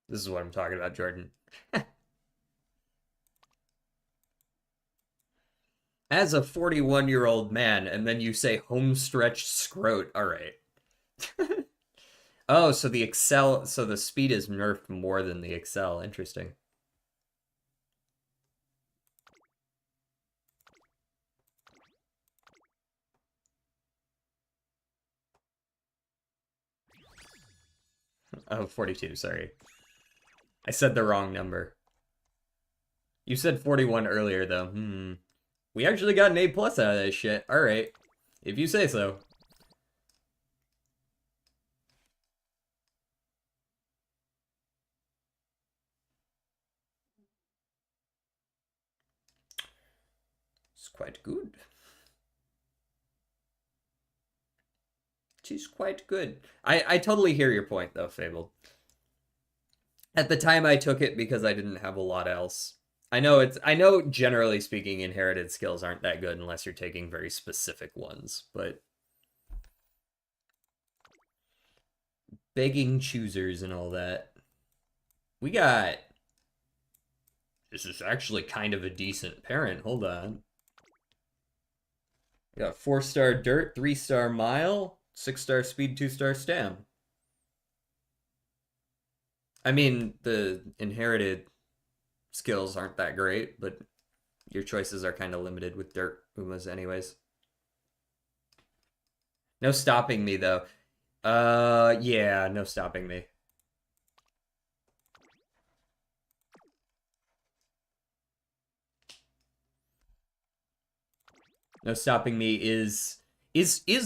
This is what I'm talking about, Jordan. As a 41-year-old man, and then you say homestretch scrote. All right. Oh, so the excel, so the speed is nerfed more than the excel. Interesting. Oh, 42, sorry. I said the wrong number. You said 41 earlier, though. We actually got an A plus out of this shit. All right. If you say so. It's quite good. She's quite good. I totally hear your point, though, Fable. At the time, I took it because I didn't have a lot else. I know generally speaking, inherited skills aren't that good unless you're taking very specific ones, but begging choosers and all that. We got this is actually kind of a decent parent. Hold on. Got 4-star dirt, 3-star mile, 6-star speed, 2-star stam. I mean, the inherited skills aren't that great, but your choices are kind of limited with dirt Umas anyways. No stopping me though. Yeah, no stopping me. No stopping me is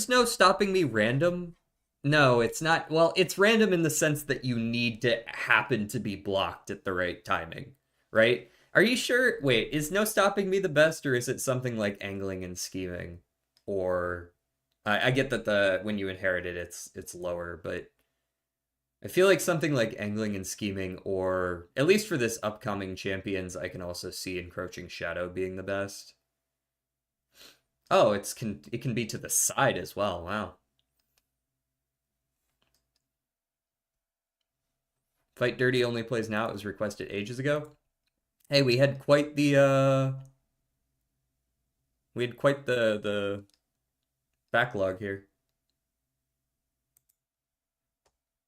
no stopping me random? No, it's not. Well, it's random in the sense that you need to happen to be blocked at the right timing, right? Are you sure? Wait, is no stopping me the best, or is it something like angling and scheming? Or I get that the when you inherit it, it's lower, but I feel like something like angling and scheming, or at least for this upcoming champions, I can also see encroaching shadow being the best. Oh, it can be to the side as well. Wow. Fight Dirty only plays now. It was requested ages ago. Hey, we had quite the backlog here.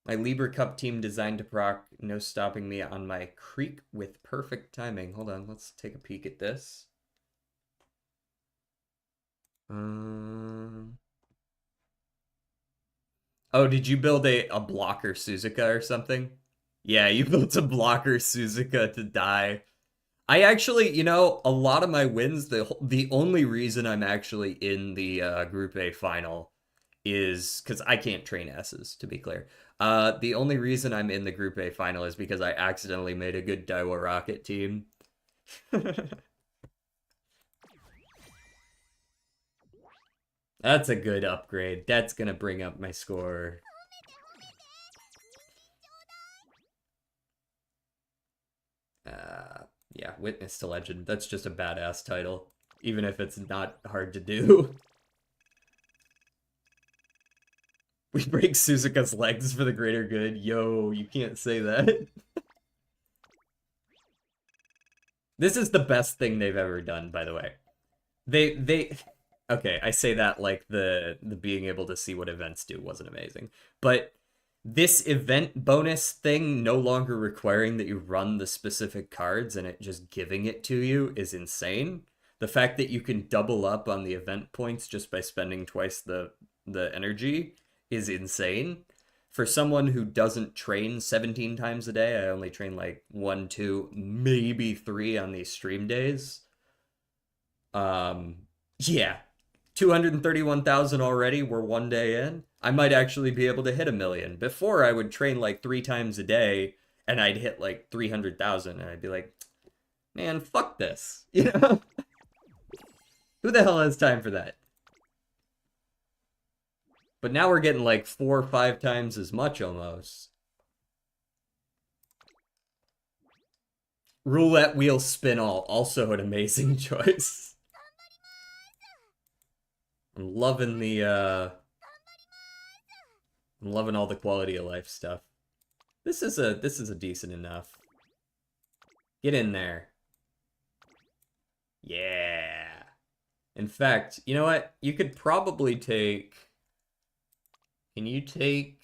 My Libra Cup team designed to proc, no stopping me on my creek with perfect timing. Hold on, let's take a peek at this. Um, oh, did you build a blocker Suzuka or something? Yeah, you built a blocker Suzuka to die. I actually, a lot of my wins, the only reason I'm actually in the Group A final is because I can't train S's, to be clear. The only reason I'm in the Group A final is because I accidentally made a good Daiwa Rocket team. That's a good upgrade. That's gonna bring up my score. Yeah, Witness to Legend. That's just a badass title, even if it's not hard to do. We break Suzuka's legs for the greater good. Yo, you can't say that. This is the best thing they've ever done, by the way. They okay, I say that like the being able to see what events do wasn't amazing. But this event bonus thing no longer requiring that you run the specific cards and it just giving it to you is insane. The fact that you can double up on the event points just by spending twice the energy is insane. For someone who doesn't train 17 times a day, I only train like 1, 2, maybe 3 on these stream days. Yeah, 231,000 already. We're one day in. I might actually be able to hit a million. Before, I would train like 3 times a day and I'd hit like 300,000 and I'd be like, man, fuck this. Who the hell has time for that? But now we're getting like 4 or 5 times as much almost. Roulette wheel spin all, also an amazing choice. I'm loving I'm loving all the quality of life stuff. This is a decent enough. Get in there. Yeah. In fact, you know what? You could probably take. Can you take?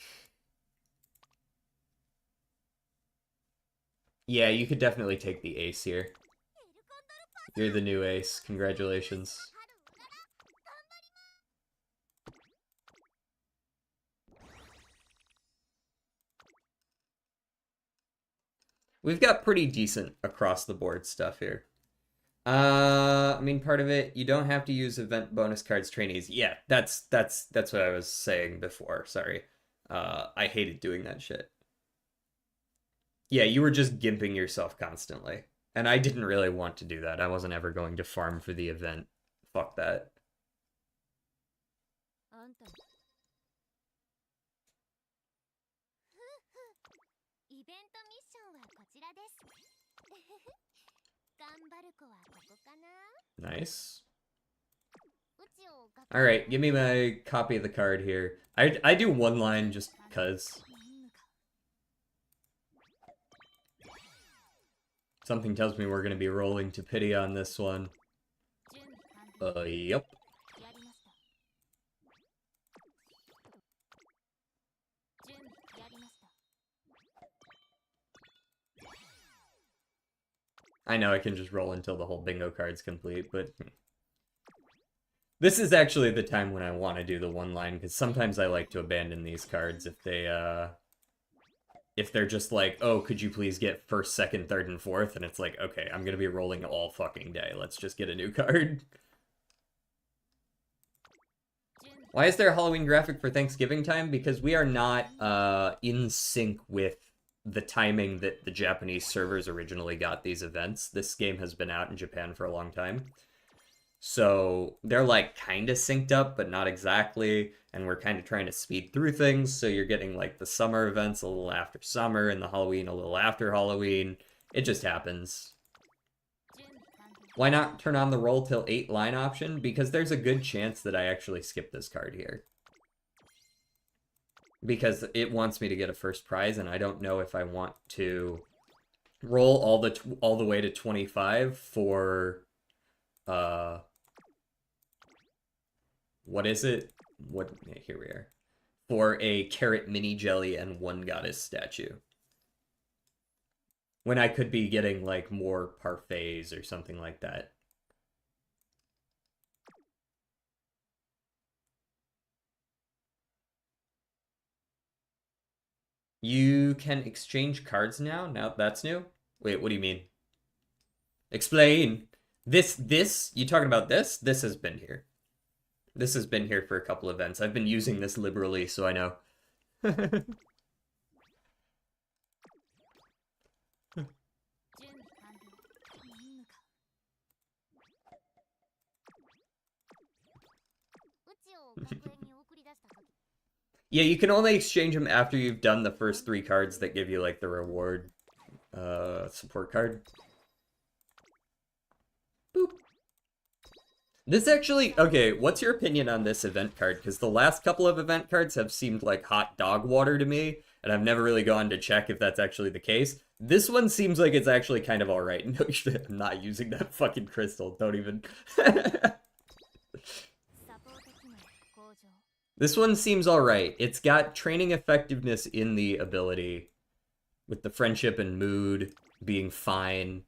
Yeah, you could definitely take the ace here. You're the new ace. Congratulations. We've got pretty decent across the board stuff here. I mean, part of it, you don't have to use event bonus cards trainees. Yeah, that's what I was saying before. Sorry. I hated doing that shit. Yeah, you were just gimping yourself constantly. And I didn't really want to do that. I wasn't ever going to farm for the event. Fuck that. Nice. All right, give me my copy of the card here. I do one line just cuz something tells me we're gonna be rolling to pity on this one. Yep. I know I can just roll until the whole bingo card's complete, but this is actually the time when I want to do the one line, because sometimes I like to abandon these cards if they're just like, oh, could you please get first, second, third, and fourth? And it's like, okay, I'm gonna be rolling all fucking day. Let's just get a new card. Why is there a Halloween graphic for Thanksgiving time? Because we are not in sync with the timing that the Japanese servers originally got these events. This game has been out in Japan for a long time. So they're like kind of synced up, but not exactly. And we're kind of trying to speed through things. So you're getting like the summer events a little after summer and the Halloween a little after Halloween. It just happens. Why not turn on the roll till 8 line option? Because there's a good chance that I actually skip this card here. Because it wants me to get a first prize, and I don't know if I want to roll all the way to 25 for what is it? Here we are. For a carrot mini jelly and one goddess statue. When I could be getting like more parfaits or something like that. You can exchange cards now? Now that's new? Wait, what do you mean? Explain. You talking about this? This has been here. This has been here for a couple events. I've been using this liberally, so I know. Yeah, you can only exchange them after you've done the first 3 cards that give you, like, the reward support card. Boop. This actually... Okay, what's your opinion on this event card? Because the last couple of event cards have seemed like hot dog water to me, and I've never really gone to check if that's actually the case. This one seems like it's actually kind of alright. No shit, I'm not using that fucking crystal. Don't even... This one seems alright. It's got training effectiveness in the ability, with the friendship and mood being fine.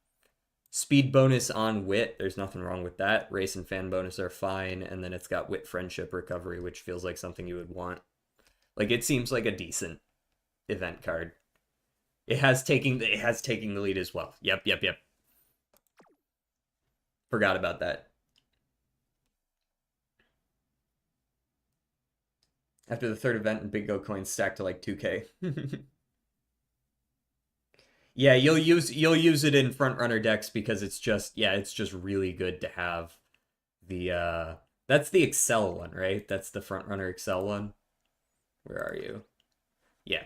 Speed bonus on wit, there's nothing wrong with that. Race and fan bonus are fine, and then it's got wit, friendship, recovery, which feels like something you would want. Like, it seems like a decent event card. It has taking the lead as well. Yep. Forgot about that. After the third event, and bingo coins stack to like 2k. Yeah, you'll use it in front runner decks because it's just really good to have the that's the Excel one, right? That's the front runner Excel one. Where are you? Yeah.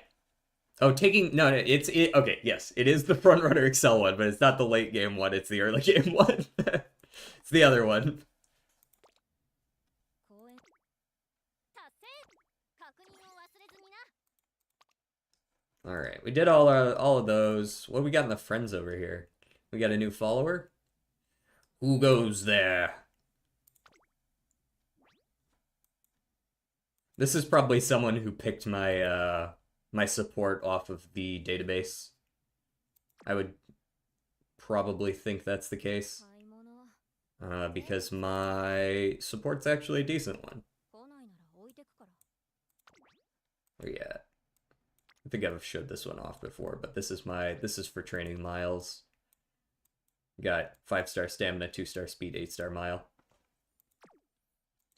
Oh, okay, yes, it is the front runner Excel one, but it's not the late game one, it's the early game one. It's the other one. All right, we did all of those. What do we got in the friends over here? We got a new follower. Who goes there? This is probably someone who picked my my support off of the database. I would probably think that's the case. Because my support's actually a decent one. Where you at? I think I've showed this one off before, but this is for training miles. Got 5-star stamina, 2-star speed, 8-star mile.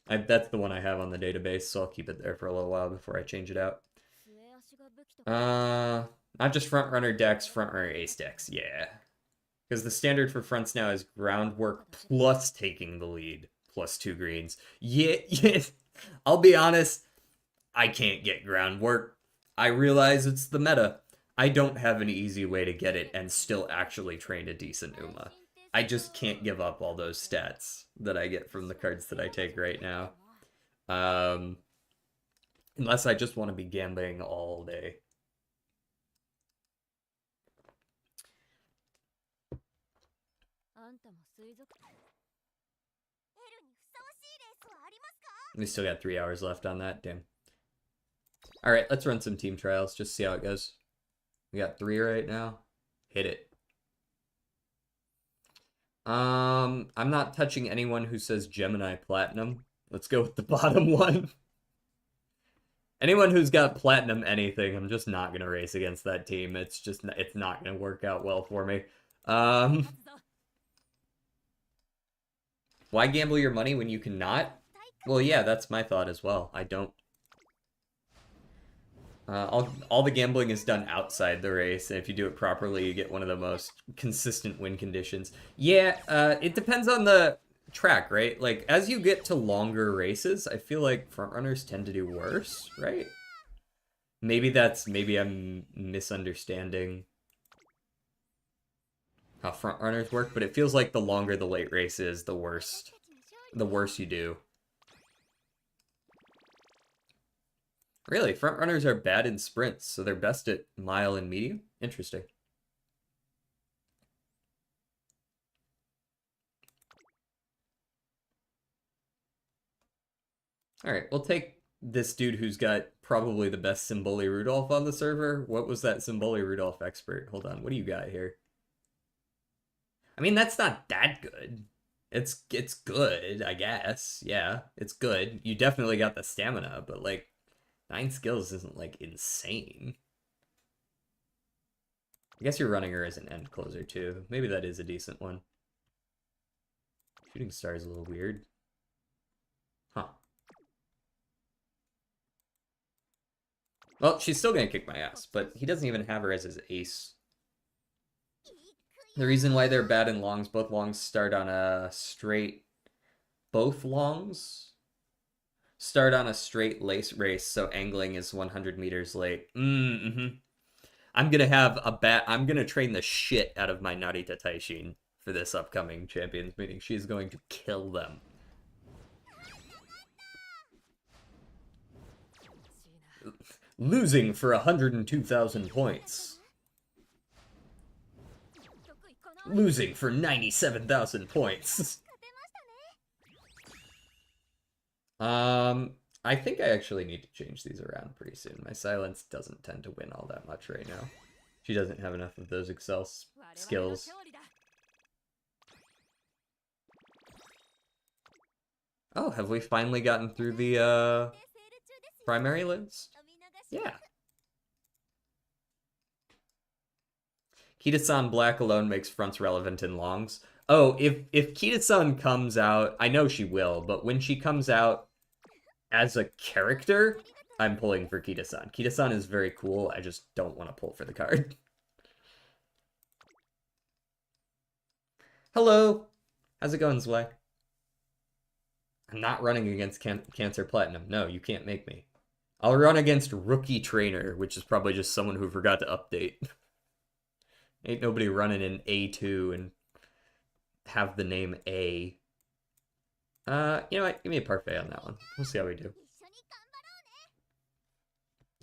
That's the one I have on the database, so I'll keep it there for a little while before I change it out. Not just front runner decks, front runner ace decks, yeah. Because the standard for fronts now is groundwork plus taking the lead, plus 2 greens. Yeah. I'll be honest, I can't get groundwork. I realize it's the meta. I don't have an easy way to get it and still actually train a decent Uma. I just can't give up all those stats that I get from the cards that I take right now. Unless I just want to be gambling all day. We still got 3 hours left on that, damn. Alright, let's run some team trials, just see how it goes. We got 3 right now. Hit it. I'm not touching anyone who says Gemini Platinum. Let's go with the bottom one. Anyone who's got Platinum anything, I'm just not gonna race against that team. It's not gonna work out well for me. Um, why gamble your money when you cannot? Well, yeah, that's my thought as well. I don't. All the gambling is done outside the race, and if you do it properly, you get one of the most consistent win conditions. Yeah, it depends on the track, right? Like, as you get to longer races, I feel like frontrunners tend to do worse, right? Maybe I'm misunderstanding how frontrunners work, but it feels like the longer the late race is, the worse you do. Really, frontrunners are bad in sprints, so they're best at mile and medium? Interesting. Alright, we'll take this dude who's got probably the best Symboli Rudolph on the server. What was that Symboli Rudolph expert? Hold on, what do you got here? I mean, that's not that good. It's good, I guess. Yeah, it's good. You definitely got the stamina, but like 9 skills isn't like insane. I guess you're running her as an end closer too. Maybe that is a decent one. Shooting star is a little weird. Huh. Well, she's still gonna kick my ass, but he doesn't even have her as his ace. The reason why they're bad in longs, both longs start on a straight... Both longs start on a straight lace race, so angling is 100 meters late. Mm-hmm. I'm gonna train the shit out of my Narita Taishin for this upcoming champions meeting. She's going to kill them. Losing for 102,000 points. Losing for 97,000 points. I think I actually need to change these around pretty soon. My silence doesn't tend to win all that much right now. She doesn't have enough of those Excel skills. Oh, have we finally gotten through the primary list? Yeah. Kita-san Black alone makes fronts relevant in longs. Oh, if Kita-san comes out, I know she will, but when she comes out as a character, I'm pulling for Kita-san. Kita-san is very cool. I just don't want to pull for the card. Hello. How's it going, Zwei? I'm not running against Cancer Platinum. No, you can't make me. I'll run against Rookie Trainer, which is probably just someone who forgot to update. Ain't nobody running in A2 and have the name A. You know what? Give me a parfait on that one. We'll see how we do.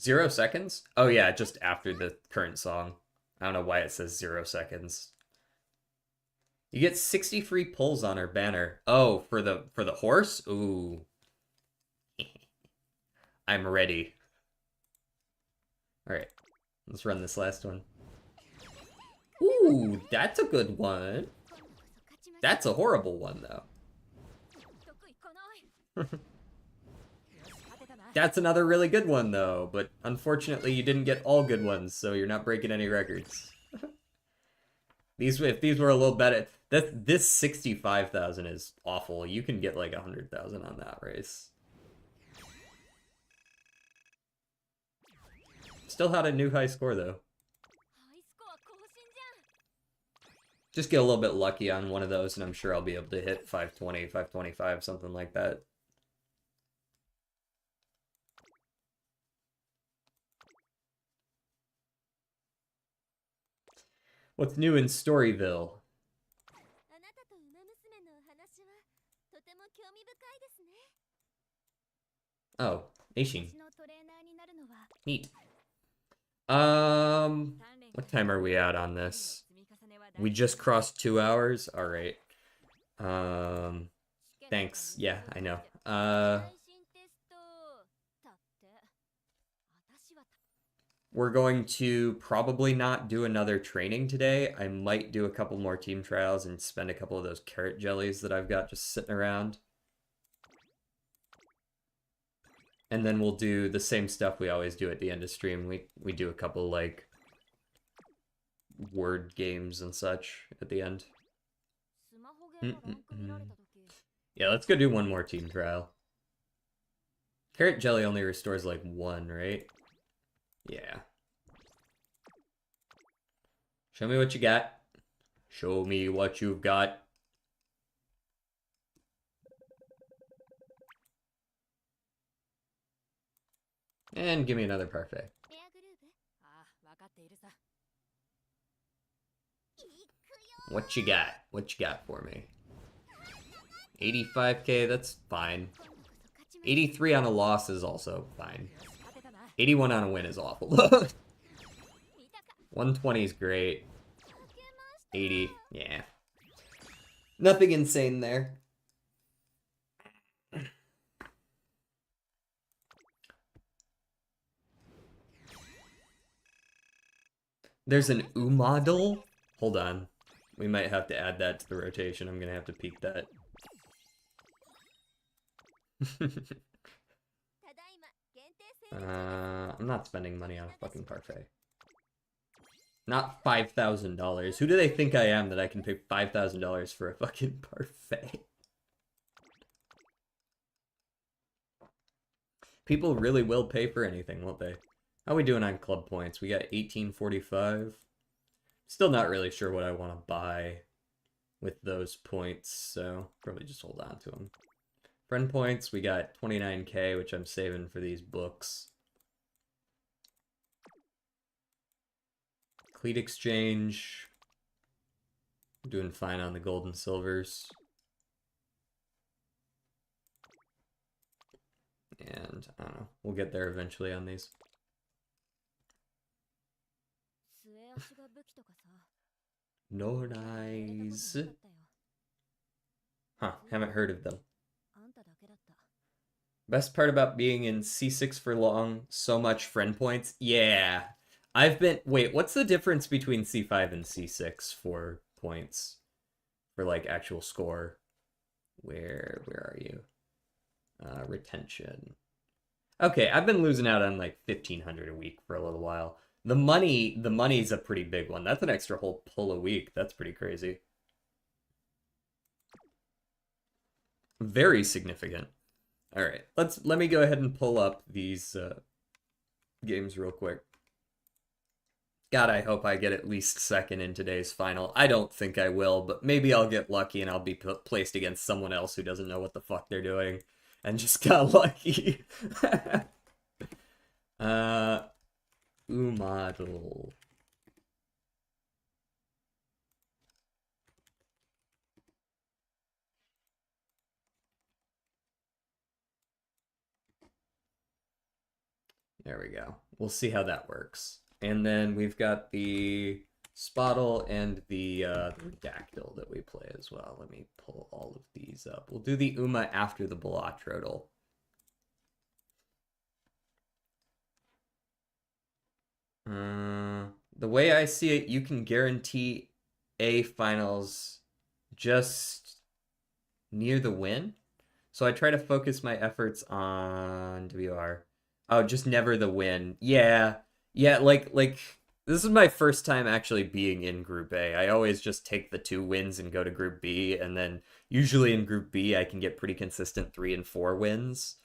0 seconds? Oh yeah, just after the current song. I don't know why it says 0 seconds. You get 60 free pulls on her banner. Oh, for the horse? Ooh. I'm ready. Alright. Let's run this last one. Ooh, that's a good one. That's a horrible one, though. That's another really good one, though, but unfortunately you didn't get all good ones, so you're not breaking any records. If these were a little better... This 65,000 is awful. You can get like 100,000 on that race. Still had a new high score, though. Just get a little bit lucky on one of those, and I'm sure I'll be able to hit 520, 525, something like that. What's new in Storyville? Oh, Eishin. Neat. What time are we at on this? We just crossed 2 hours? Alright. Thanks. Yeah, I know. We're going to probably not do another training today. I might do a couple more team trials and spend a couple of those carrot jellies that I've got just sitting around. And then we'll do the same stuff we always do at the end of stream. We do a couple, like, word games and such at the end. Yeah, let's go do one more team trial. Carrot jelly only restores, like, one, right? Yeah. Show me what you got. Show me what you've got. And give me another parfait. What you got? What you got for me? 85k, that's fine. 83 on a loss is also fine. 81 on a win is awful. 120 is great. 80, yeah. Nothing insane there. There's an Umadel? Hold on. We might have to add that to the rotation. I'm gonna have to peek that. I'm not spending money on a fucking parfait. Not $5,000. Who do they think I am that I can pay $5,000 for a fucking parfait? People really will pay for anything, won't they? How are we doing on club points? We got 1845. Still not really sure what I want to buy with those points, so probably just hold on to them. Friend points, we got 29k, which I'm saving for these books. Cleat exchange. I'm doing fine on the gold and silvers. And, I don't know, we'll get there eventually on these. No nice. Huh, haven't heard of them. Best part about being in C6 for long, so much friend points. Yeah. Wait, what's the difference between C5 and C6 for points? For, like, actual score? Where are you? Retention. Okay, I've been losing out on, like, 1,500 a week for a little while. The money's a pretty big one. That's an extra whole pull a week. That's pretty crazy. Very significant. All right, let me go ahead and pull up these games real quick. God, I hope I get at least second in today's final. I don't think I will, but maybe I'll get lucky and I'll be placed against someone else who doesn't know what the fuck they're doing and just got lucky. Umadel. There we go. We'll see how that works. And then we've got the Spottle and the Dactyl that we play as well. Let me pull all of these up. We'll do the Uma after the Balatrodal. The way I see it, you can guarantee A finals just near the win. So I try to focus my efforts on WR. Oh, just never the win. Yeah. Yeah, like this is my first time actually being in Group A. I always just take the 2 wins and go to Group B, and then usually in Group B I can get pretty consistent 3 and 4 wins,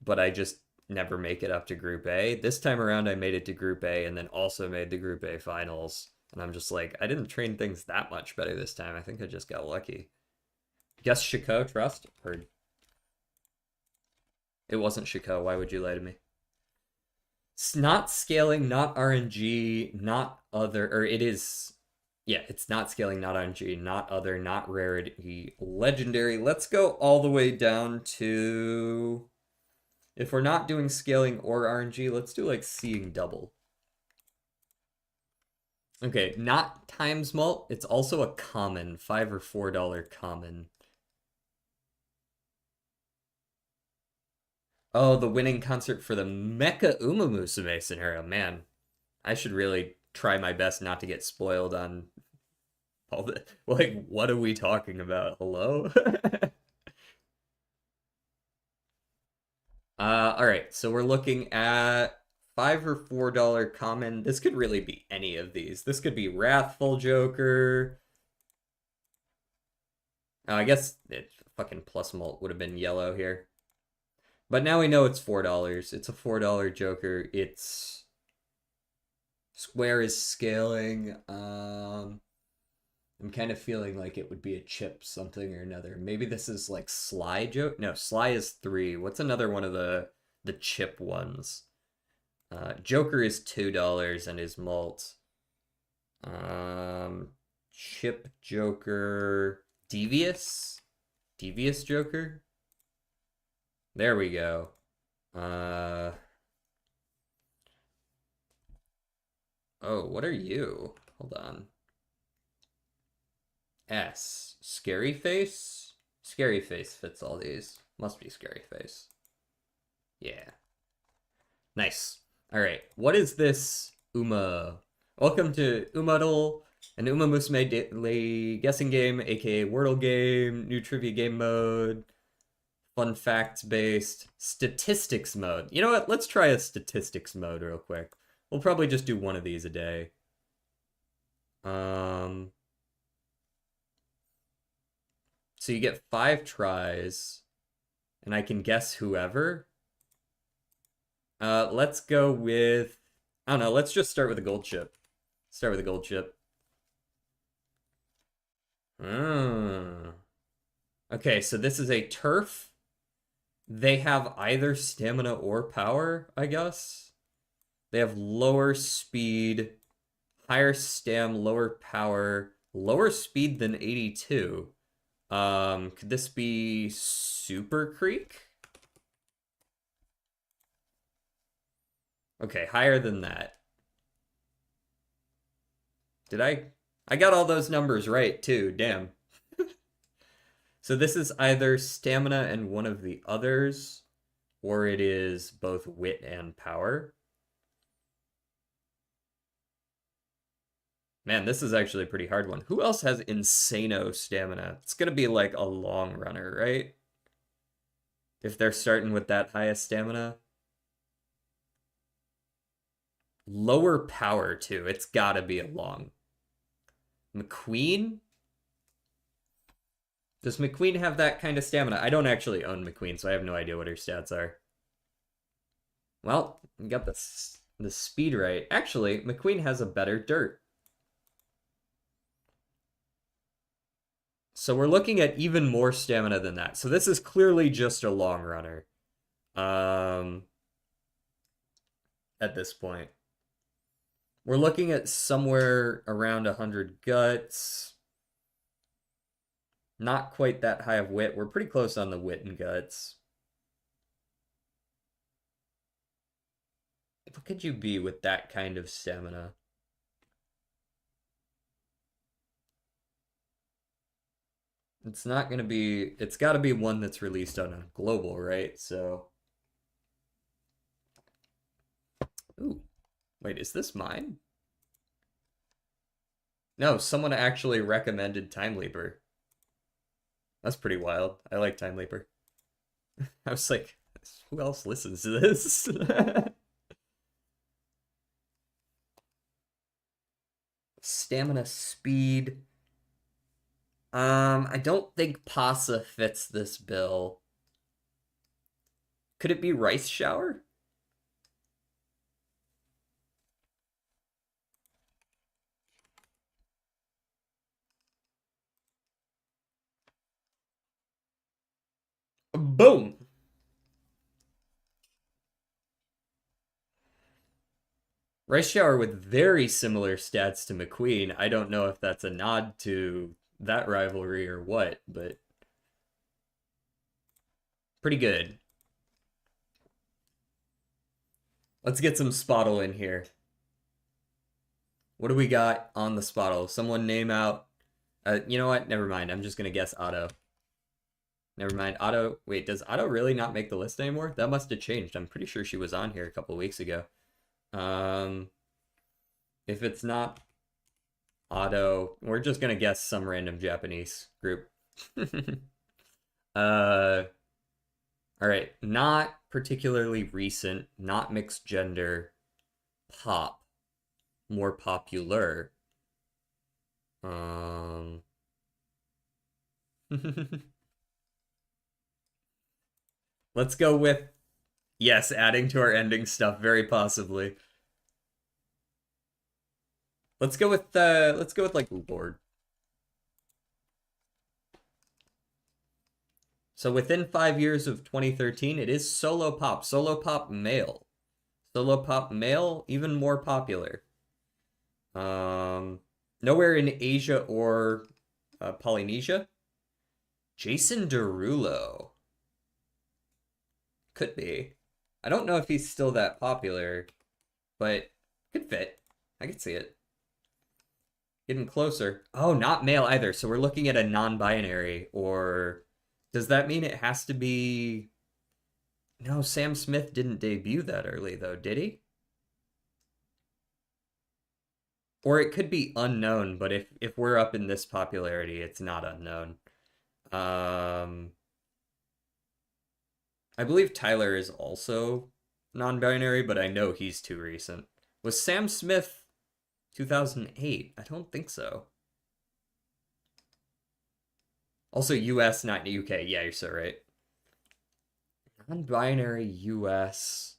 but I just never make it up to Group A. This time around I made it to Group A and then also made the Group A finals, and I'm just like, I didn't train things that much better this time. I think I just got lucky. Guess Chico, trust? Or it wasn't Chico. Why would you lie to me? It's not scaling, not RNG, not other, or it is, yeah, it's not scaling, not RNG, not other, not rarity, legendary. Let's go all the way down to, if we're not doing scaling or RNG, let's do like seeing double. Okay, not times mult, it's also a common, $5 or $4 common. Oh, the winning concert for the Mecha Umamusume scenario, man. I should really try my best not to get spoiled on all the like. What are we talking about? Hello. All right. So we're looking at $5 or $4 common. This could really be any of these. This could be Wrathful Joker. Oh, I guess it fucking plus mult would have been yellow here. But now we know it's $4. It's a $4 Joker. It's square is scaling. I'm kind of feeling like it would be a chip something or another. Maybe this is like Sly Joke. No, Sly is 3. What's another one of the chip ones? Joker is $2 and is malt. Um, Chip Joker, Devious Joker. There we go. Oh, what are you? Hold on. Scary Face? Scary Face fits all these. Must be Scary Face. Yeah. Nice. Alright, what is this Welcome to Umadol, an Umamusume daily guessing game, aka Wordle game, new trivia game mode, fun facts based, statistics mode. You know what? Let's try a statistics mode real quick. We'll probably just do one of these a day. So you get 5 tries, and I can guess whoever. Let's go with, I don't know, let's just start with a gold chip. Start with a gold chip. Okay, so this is a turf. They have either stamina or power, I guess. They have lower speed, higher stam, lower power, lower speed than 82. Could this be Super Creek? Okay, higher than that. Did I got all those numbers right too, damn. So this is either stamina and one of the others, or it is both wit and power. Man, this is actually a pretty hard one. Who else has insano stamina? It's gonna be like a long runner, right? If they're starting with that highest stamina. Lower power, too. It's gotta be a long. McQueen? Does McQueen have that kind of stamina? I don't actually own McQueen, so I have no idea what her stats are. Well, you got the speed right. Actually, McQueen has a better dirt. So we're looking at even more stamina than that. So this is clearly just a long runner. At this point. We're looking at somewhere around 100 guts. Not quite that high of wit. We're pretty close on the wit and guts. What could you be with that kind of stamina? It's not going to be, it's got to be one that's released on a global, right? So, ooh, wait, is this mine? No, someone actually recommended Time Leaper. That's pretty wild. I like Time Leaper. I was like, who else listens to this? Stamina, speed. I don't think Pasa fits this bill. Could it be Rice Shower? Boom! Rice Shower with very similar stats to McQueen. I don't know if that's a nod to that rivalry or what, but pretty good. Let's get some Spottle in here. What do we got on the Spottle? Someone name out. You know what? Never mind. I'm just gonna guess Otto. Never mind. Otto. Wait, does Otto really not make the list anymore? That must have changed. I'm pretty sure she was on here a couple weeks ago. If it's not Auto, we're just gonna guess some random Japanese group. uh, all right, not particularly recent, not mixed gender, pop, more popular. Um, let's go with yes, adding to our ending stuff, very possibly. Let's go with like Lord. So within 5 years of 2013, it is solo pop. Solo pop male. Solo pop male, even more popular. Um, nowhere in Asia or Polynesia. Jason Derulo. Could be. I don't know if he's still that popular, but could fit. I could see it. Getting closer. Oh, not male either. So we're looking at a non-binary, or does that mean it has to be? No, Sam Smith didn't debut that early though, did he? Or it could be unknown, but if we're up in this popularity, it's not unknown. Um, I believe Tyler is also non-binary, but I know he's too recent. Was Sam Smith 2008? I don't think so. Also US, not UK. Yeah, you're so right. Non-binary US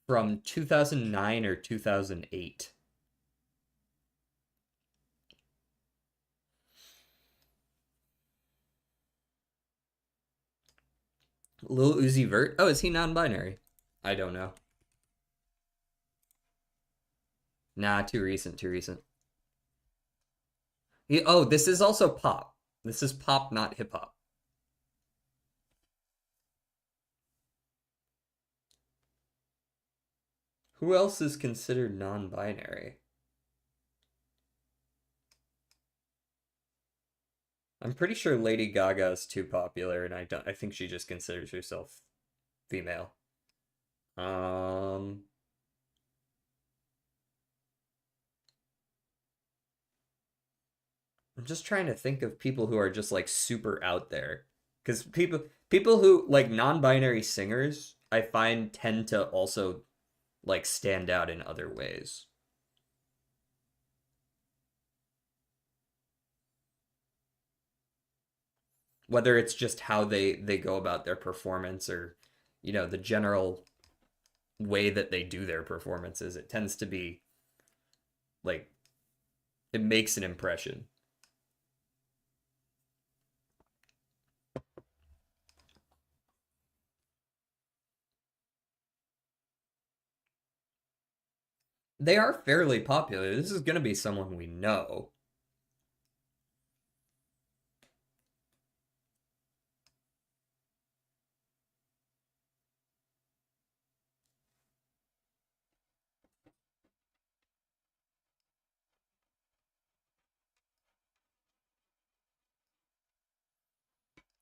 from 2009 or 2008. Lil Uzi Vert? Oh, is he non-binary? I don't know. Nah, too recent, too recent. Oh, this is also pop. This is pop, not hip hop. Who else is considered non-binary? I'm pretty sure Lady Gaga is too popular, and I think she just considers herself female. Um, I'm just trying to think of people who are just like super out there, because people who like non-binary singers, I find tend to also like stand out in other ways. Whether it's just how they go about their performance or the general way that they do their performances, it tends to be like it makes an impression. They are fairly popular. This is going to be someone we know.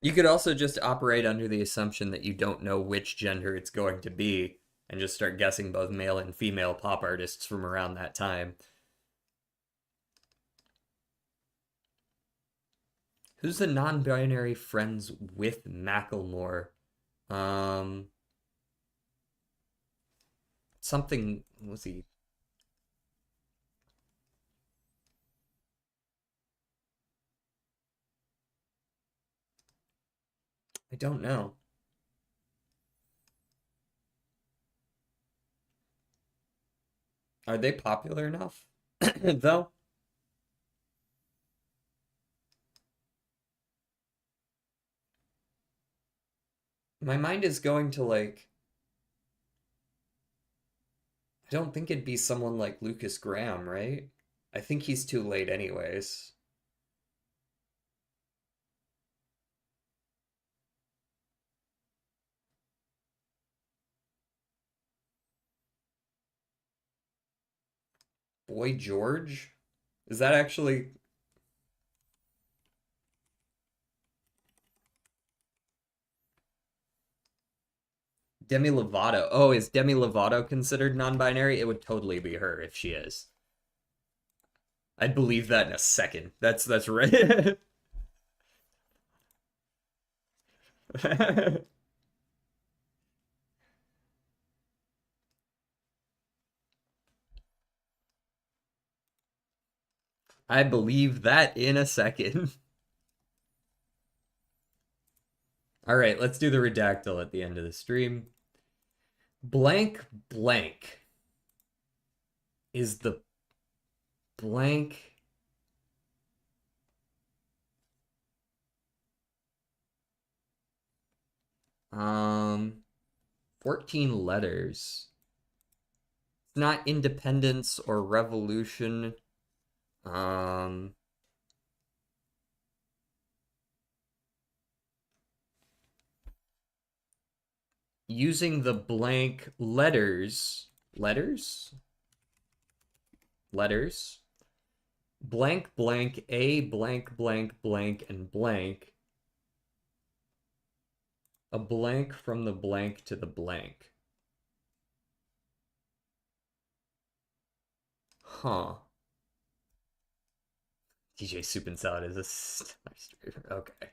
You could also just operate under the assumption that you don't know which gender it's going to be and just start guessing both male and female pop artists from around that time. Who's the non-binary friends with Macklemore? Um, something was he? I don't know. Are they popular enough? Though my mind is going to like I don't think it'd be someone like Lucas Graham, right? I think he's too late anyways. Boy George? Is that actually Demi Lovato? Oh, is Demi Lovato considered non-binary? It would totally be her if she is. I'd believe that in a second. That's right. I believe that in a second. All right, let's do the redactyl at the end of the stream. Blank blank is the blank. Um, 14 letters. It's not independence or revolution. Um, Using the blank letters, blank blank, a blank blank blank, and blank, a blank from the blank to the blank. Huh. DJ Soup and Salad is a star streamer. Okay.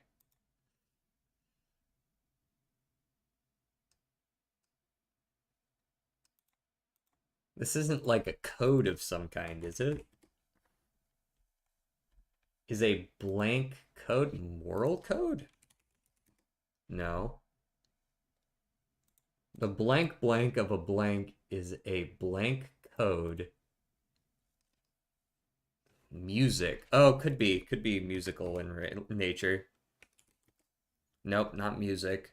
This isn't like a code of some kind, is it? Is a blank code moral code? No. The blank blank of a blank is a blank code. Music. Oh, could be musical in nature. Nope, not music.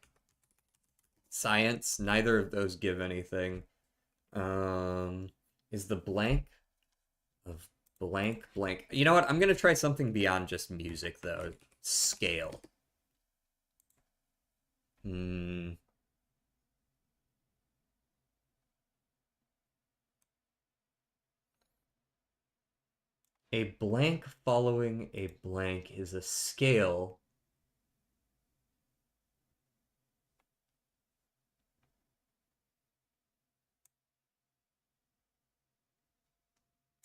Science, neither of those give anything. Um, is the blank of blank blank. You know what? I'm gonna try something beyond just music though. Scale. Hmm. A blank following a blank is a scale.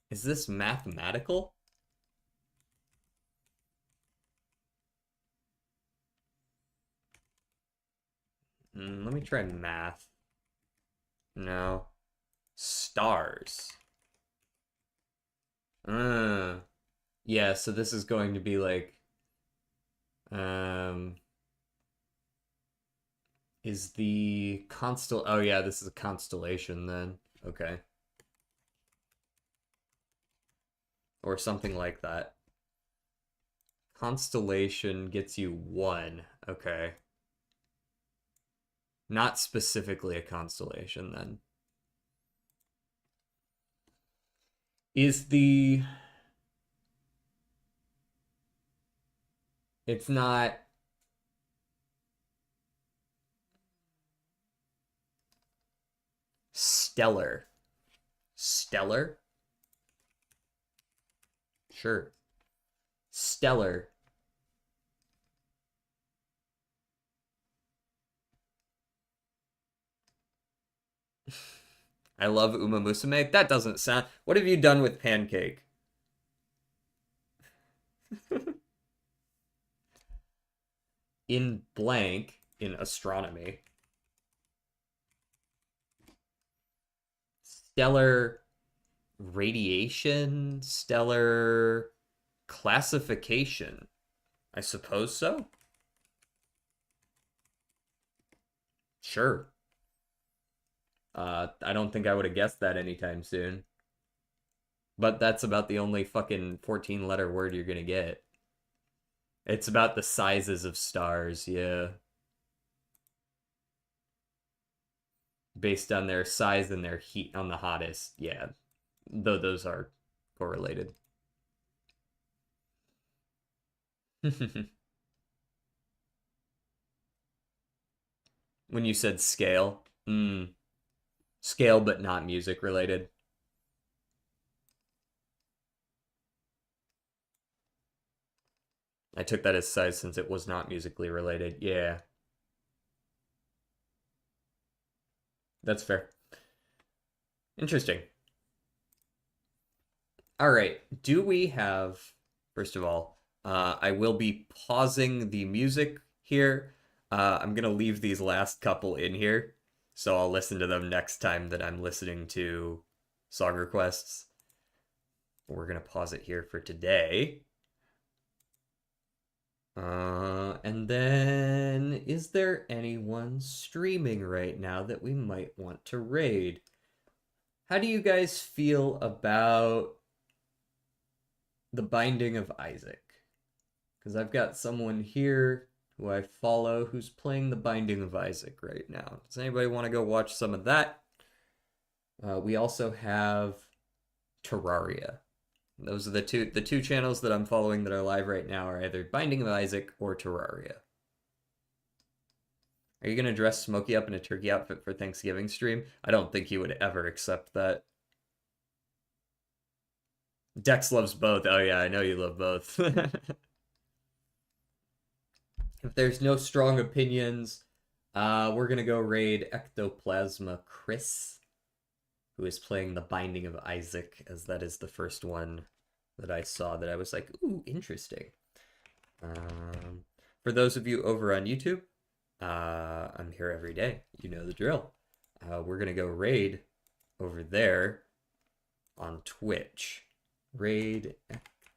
Is this mathematical? Let me try math. No. Stars. Uh, yeah, so this is going to be like, um, is the constel? Oh yeah, this is a constellation then. Okay, or something like that. Constellation gets you one. Okay, not specifically a constellation then. Is the? It's not stellar. Stellar? Sure. Stellar. I love Umamusume. That doesn't sound. What have you done with pancake? In blank, in astronomy, stellar radiation, stellar classification. I suppose so. Sure. I don't think I would have guessed that anytime soon. But that's about the only fucking 14 letter word you're gonna get. It's about the sizes of stars, yeah. Based on their size and their heat on the hottest, yeah. Though those are correlated. When you said scale, scale but not music related. I took that as size since it was not musically related. Yeah, that's fair. Interesting. All right. Do we have, first of all, I will be pausing the music here. I'm going to leave these last couple in here, so I'll listen to them next time that I'm listening to song requests. We're going to pause it here for today. And then, is there anyone streaming right now that we might want to raid? How do you guys feel about the Binding of Isaac? Because I've got someone here who I follow who's playing the Binding of Isaac right now. Does anybody want to go watch some of that? We also have Terraria. Those are the two channels that I'm following that are live right now are either Binding of Isaac or Terraria. Are you gonna dress Smokey up in a turkey outfit for Thanksgiving stream? I don't think he would ever accept that. Dex loves both. Oh yeah, I know you love both. If there's no strong opinions, we're gonna go raid Ectoplasma Chris, who is playing the Binding of Isaac, as that is the first one that I saw that I was like, ooh, interesting. For those of you over on YouTube, I'm here every day. You know the drill. We're gonna go raid over there on Twitch. Raid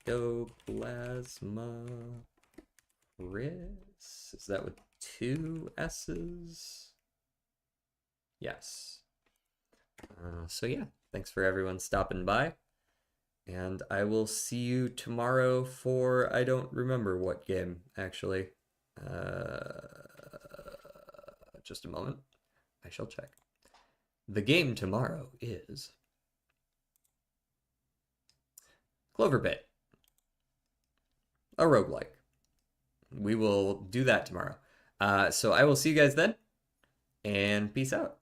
Ectoplasma Chris. Is that with two S's? Yes. So yeah, thanks for everyone stopping by. And I will see you tomorrow for I don't remember what game, actually. Just a moment. I shall check. The game tomorrow is Cloverbit, a roguelike. We will do that tomorrow. So I will see you guys then, and peace out.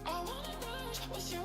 I wanna know what's your